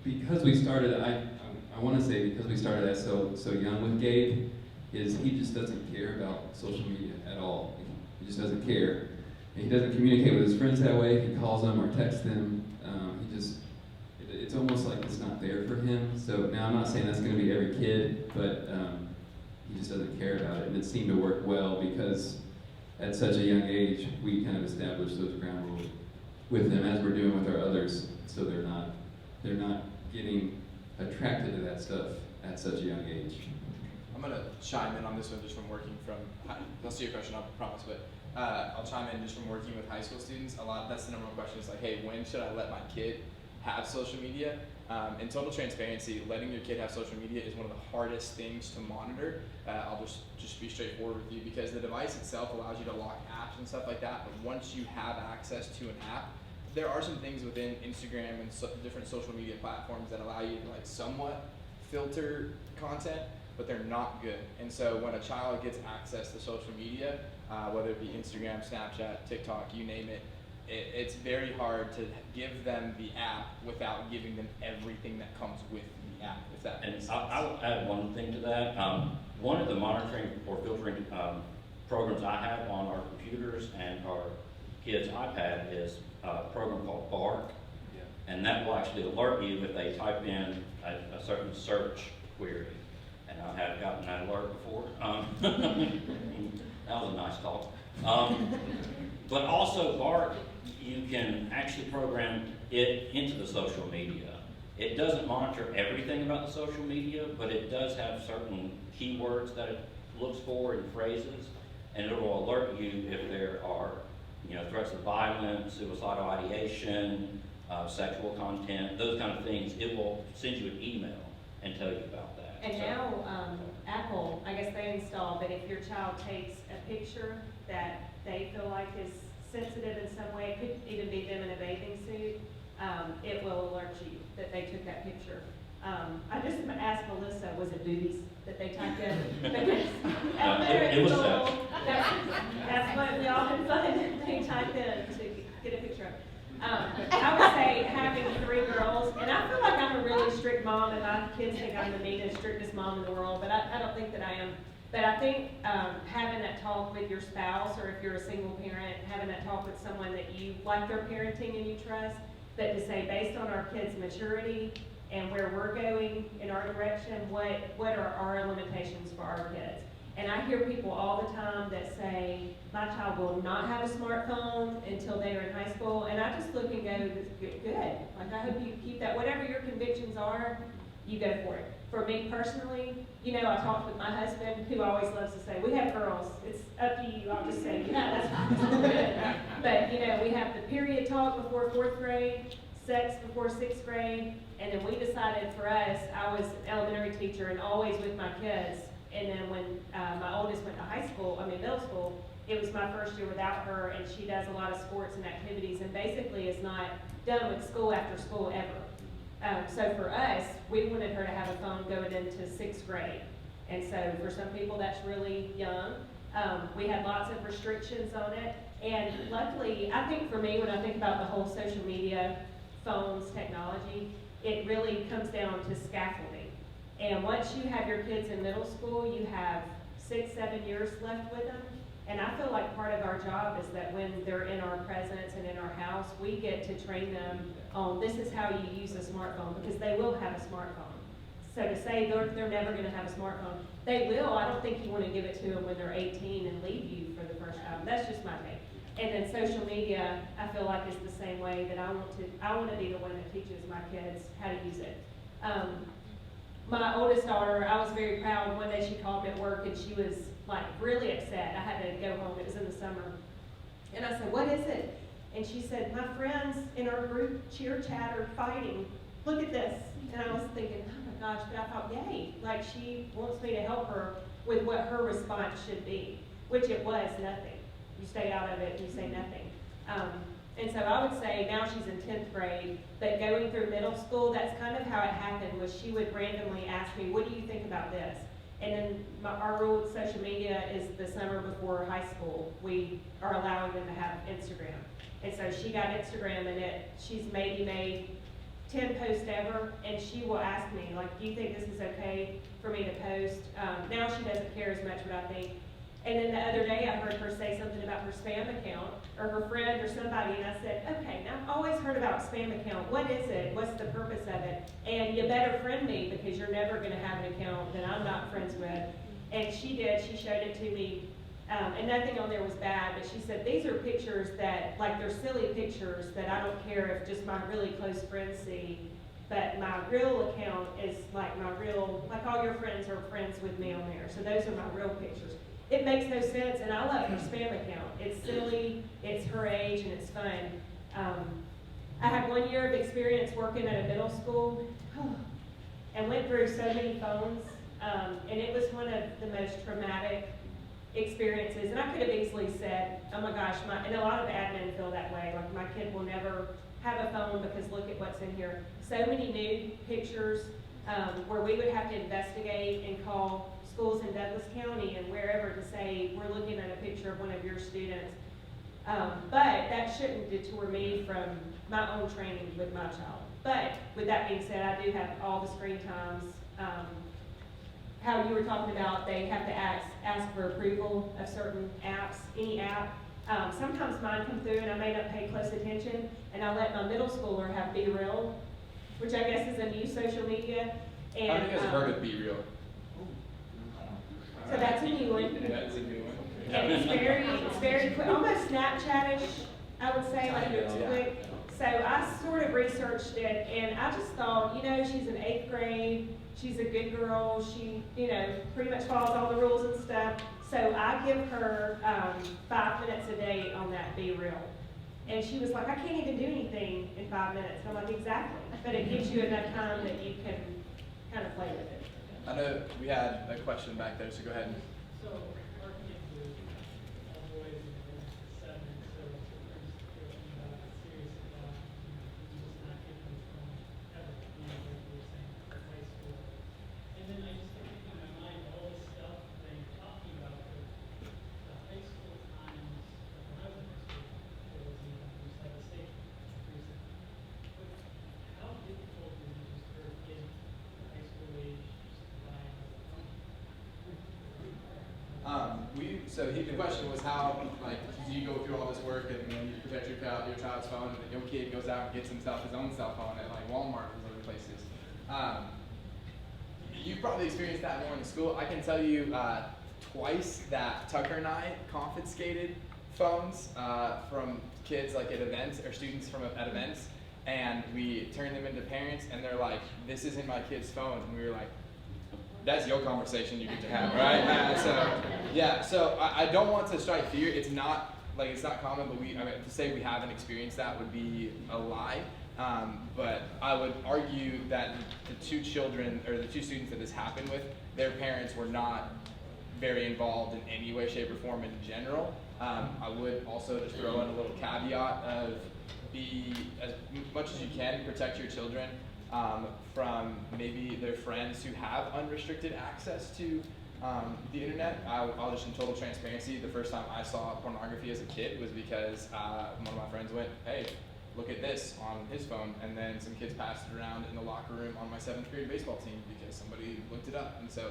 because we started, I want to say because we started that so young with Gabe, he just doesn't care about social media at all. He just doesn't care. And he doesn't communicate with his friends that way. He calls them or texts them. It's almost like it's not there for him. So now I'm not saying that's going to be every kid, but he just doesn't care about it. And it seemed to work well because at such a young age, we kind of established those ground rules with him, as we're doing with our others, so they're not getting attracted to that stuff at such a young age. I'm going to chime in on this one just from working from, I'll see your question, I promise, but I'll chime in just from working with high school students. That's the number one question, is like, hey, when should I let my kid have social media. In total transparency, letting your kid have social media is one of the hardest things to monitor. I'll just be straightforward with you, because the device itself allows you to lock apps and stuff like that, but once you have access to an app, there are some things within Instagram and different social media platforms that allow you to like somewhat filter content, but they're not good. And so when a child gets access to social media, whether it be Instagram, Snapchat, TikTok, you name it, it's very hard to give them the app without giving them everything that comes with the app, if that makes sense. I will add one thing to that. One of the monitoring or filtering programs I have on our computers and our kids' iPad is a program called Bark. And that will actually alert you if they type in a certain search query. And I have gotten that alert before. That was a nice talk. But also Bark, you can actually program it into the social media. It doesn't monitor everything about the social media, but it does have certain keywords that it looks for and phrases, and it will alert you if there are, threats of violence, suicidal ideation, sexual content, those kind of things. It will send you an email and tell you about that. And now, Apple, I guess they install, but if your child takes a picture that they feel like is sensitive in some way, it could even be them in a bathing suit, it will alert you that they took that picture. I just asked Melissa, was it boobies that they typed in? Because it was that's what we all had fun they typed in to get a picture of. I would say having 3 girls, and I feel like I'm a really strict mom, and my kids think I'm the meanest, strictest mom in the world, but I don't think that I am. But I think having that talk with your spouse, or if you're a single parent, having that talk with someone that you like their parenting and you trust, but to say based on our kids' maturity and where we're going in our direction, what are our limitations for our kids? And I hear people all the time that say, my child will not have a smartphone until they are in high school, and I just look and go, good. Like, I hope you keep that. Whatever your convictions are, you go for it. For me personally, I talked with my husband, who always loves to say, we have girls, it's up to you. I'll just say, yeah, that's good. But, we have the period talk before 4th grade, sex before 6th grade, and then we decided for us, I was an elementary teacher and always with my kids. And then when my oldest went to middle school, it was my first year without her, and she does a lot of sports and activities, and basically is not done with school after school ever. So for us, we wanted her to have a phone going into 6th grade. And so for some people, that's really young. We had lots of restrictions on it. And luckily, I think for me, when I think about the whole social media, phones, technology, it really comes down to scaffolding. And once you have your kids in middle school, you have 6-7 years left with them. And I feel like part of our job is that when they're in our presence and in our house, we get to train them on this is how you use a smartphone, because they will have a smartphone. So to say they're never going to have a smartphone, they will. I don't think you want to give it to them when they're 18 and leave you for the first time. That's just my take. And then social media, I feel like is the same way that I want to be the one that teaches my kids how to use it. My oldest daughter, I was very proud. One day she called me at work and she was like really upset. I had to go home. It was in the summer. And I said, what is it? And she said, my friends in our group cheer chatter fighting. Look at this. And I was thinking, oh my gosh, but I thought, yay. Like she wants me to help her with what her response should be, which it was nothing. You stay out of it and you say nothing. And so I would say now she's in 10th grade, but going through middle school, that's kind of how it happened, was she would randomly ask me, what do you think about this? And then our rule with social media is the summer before high school, we are allowing them to have Instagram. And so she got Instagram, and she's maybe made 10 posts ever, and she will ask me, like, do you think this is okay for me to post? Now she doesn't care as much what I think. And then the other day I heard her say something about her spam account, or her friend or somebody, and I said, okay, now I've always heard about spam account. What is it? What's the purpose of it? And you better friend me, because you're never gonna have an account that I'm not friends with. And she did, she showed it to me, and nothing on there was bad, but she said, these are pictures that, like they're silly pictures that I don't care if just my really close friends see, but my real account is like like all your friends are friends with me on there. So those are my real pictures. It makes no sense, and I love her spam account. It's silly, it's her age, and it's fun. I had 1 year of experience working at a middle school and went through so many phones, and it was one of the most traumatic experiences. And I could have easily said, oh my gosh, and a lot of admin feel that way, like my kid will never have a phone because look at what's in here. So many nude pictures where we would have to investigate and call schools in Douglas County and wherever to say, we're looking at a picture of one of your students. But that shouldn't deter me from my own training with my child. But with that being said, I do have all the screen times. How you were talking about, they have to ask for approval of certain apps, any app. Sometimes mine come through and I may not pay close attention, and I let my middle schooler have Be Real, which I guess is a new social media. And, How many of you guys have heard of Be Real? So that's a new one. That's a new one. And it's very quick, almost Snapchat-ish, I would say, like it's quick. So I sort of researched it, and I just thought, she's in 8th grade, she's a good girl, she, pretty much follows all the rules and stuff. So I give her 5 minutes a day on that Be Real. And she was like, I can't even do anything in 5 minutes. And I'm like, exactly. But it gives you enough time that you can kind of play with it. I know we had a question back there, so go ahead. So our kids are all the way to 7, so we're pretty serious about just not giving the phone ever, like we were saying, for high school. And then I just kept thinking in my mind all this stuff that you're talking about, the high school times, when I was in high school, there was, we used to have a station, but how difficult is it just for a kid at high school age just to buy another phone? The question was how, do you go through all this work and you protect your child's phone, and the young kid goes out and gets himself his own cell phone at Walmart and other places. You've probably experienced that more in the school. I can tell you twice that Tucker and I confiscated phones from kids at events, or students at events, and we turned them into parents, and they're like, this isn't my kid's phone, and we were like, that's your conversation you get to have, right? So I don't want to strike fear. It's not common, but to say we haven't experienced that would be a lie. But I would argue that the two students that this happened with, their parents were not very involved in any way, shape, or form in general. I would also just throw in a little caveat of be, as much as you can, protect your children from maybe their friends who have unrestricted access to the internet. I'll just, in total transparency, the first time I saw pornography as a kid was because one of my friends went, hey, look at this on his phone, and then some kids passed it around in the locker room on my 7th grade baseball team because somebody looked it up. And so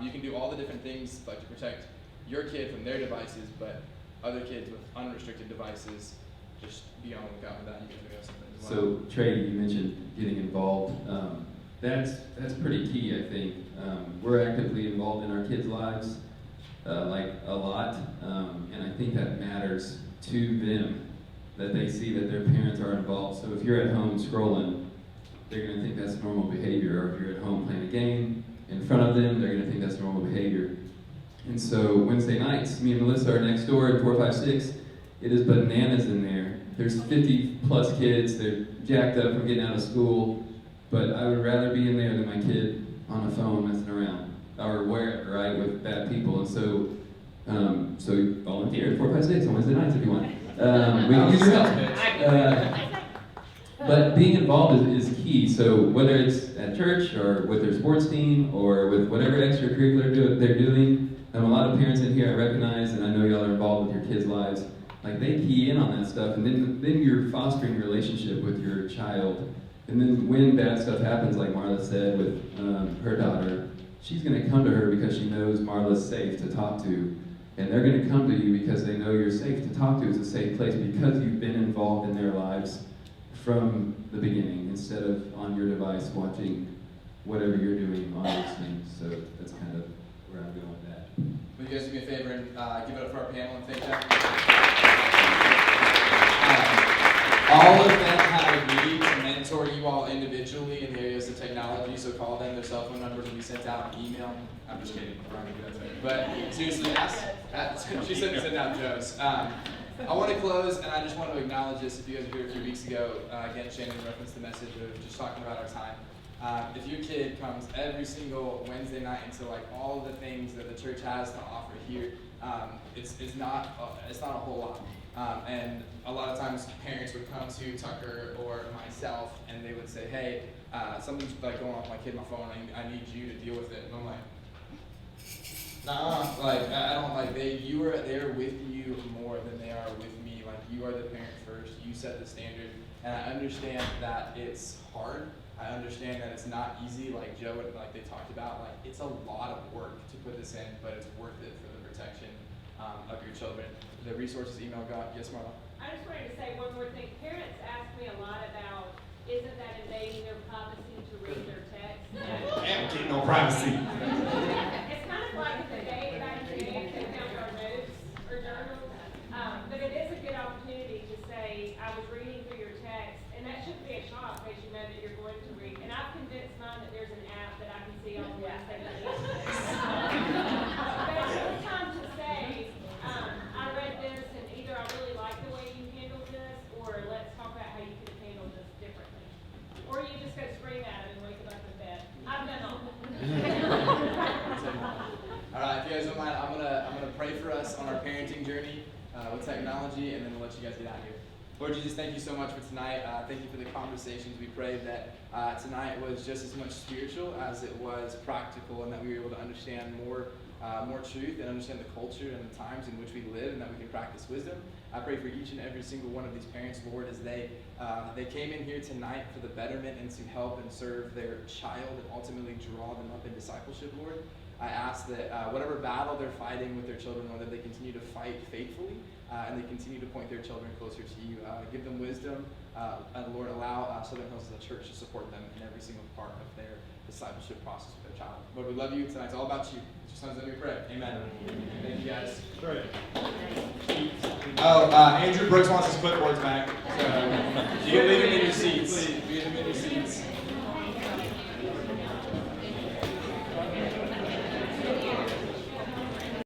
you can do all the different things to protect your kid from their devices, but other kids with unrestricted devices, just be on the lookout for that. You can figure out something as well. So Trey, you mentioned getting involved. That's pretty key, I think. We're actively involved in our kids' lives, a lot, and I think that matters to them, that they see that their parents are involved. So if you're at home scrolling, they're going to think that's normal behavior, or if you're at home playing a game in front of them, they're going to think that's normal behavior. And so Wednesday nights, me and Melissa are next door at 456. It is bananas in there. There's 50 plus kids. They're jacked up from getting out of school. But I would rather be in there than my kid on a phone messing around, or wherever, right, with bad people. And so, so volunteer at 456 on Wednesday nights if you want. We can use your help. But being involved is key. So whether it's at church or with their sports team or with whatever extracurricular they're doing, a lot of parents in here I recognize, and I know y'all are involved with your kids' lives, they key in on that stuff, and then you're fostering a relationship with your child. And then when bad stuff happens, like Marla said with her daughter, she's going to come to her because she knows Marla's safe to talk to. And they're going to come to you because they know you're safe to talk to. It's a safe place because you've been involved in their lives from the beginning, instead of on your device watching whatever you're doing on those things. So that's kind of where I'm going with that. Will you guys do me a favor and give it up for our panel and thank them? All of them have agreed to mentor you all individually in the areas of technology, so call them. Their cell phone numbers will be sent out, email. I'm just kidding. We're not going to do that today. But seriously, she said to send out Joe's. I want to close, and I just want to acknowledge this. If you guys were here a few weeks ago, again, Shannon referenced the message of just talking about our time. If your kid comes every single Wednesday night into like all of the things that the church has to offer here, it's not a whole lot. And a lot of times parents would come to Tucker or myself, and they would say, "Hey, something's like going on with my kid on my phone. I need you to deal with it." And I'm like, "Nah, like I don't like they're with you more than they are with me. Like you are the parent first. You set the standard." And I understand that it's hard. I understand that it's not easy, like Joe and like they talked about. Like it's a lot of work to put this in, but it's worth it for the protection of your children. The resources email got, yes, Marla? I just wanted to say one more thing. Parents ask me a lot about, isn't that invading their privacy to read their text? I'm getting no privacy. It's kind of like the day back in the day, taking out our notes or journals. But it is a good opportunity to say, I was reading through your text, and that shouldn't be a shock because you know that you're going to read. And I've convinced mine that there's an app that I can see all the last thing that is. But it's a time to say, I read this, and either I really like the way you handled this, or let's talk about how you could have handled this differently. Or you just go scream at him and wake him up in bed. I've done all. All right, if you guys don't mind, I'm gonna pray for us on our parenting journey with technology, and then we'll let you guys get out of here. Lord Jesus, thank you so much for tonight. Thank you for the conversations. We pray that tonight was just as much spiritual as it was practical, and that we were able to understand more truth and understand the culture and the times in which we live, and that we can practice wisdom. I pray for each and every single one of these parents, Lord, as they came in here tonight for the betterment and to help and serve their child and ultimately draw them up in discipleship, Lord. I ask that whatever battle they're fighting with their children, Lord, that they continue to fight faithfully and they continue to point their children closer to you. Give them wisdom, and Lord, allow Southern Hills as a church to support them in every single part of their discipleship process with their child. Lord, we love you. Tonight's all about you. It's your son's name we pray. Amen. Thank you, guys. Trey. Oh, Andrew Brooks wants his clipboards back. So you can leave them in your seats. Leave them in your seats.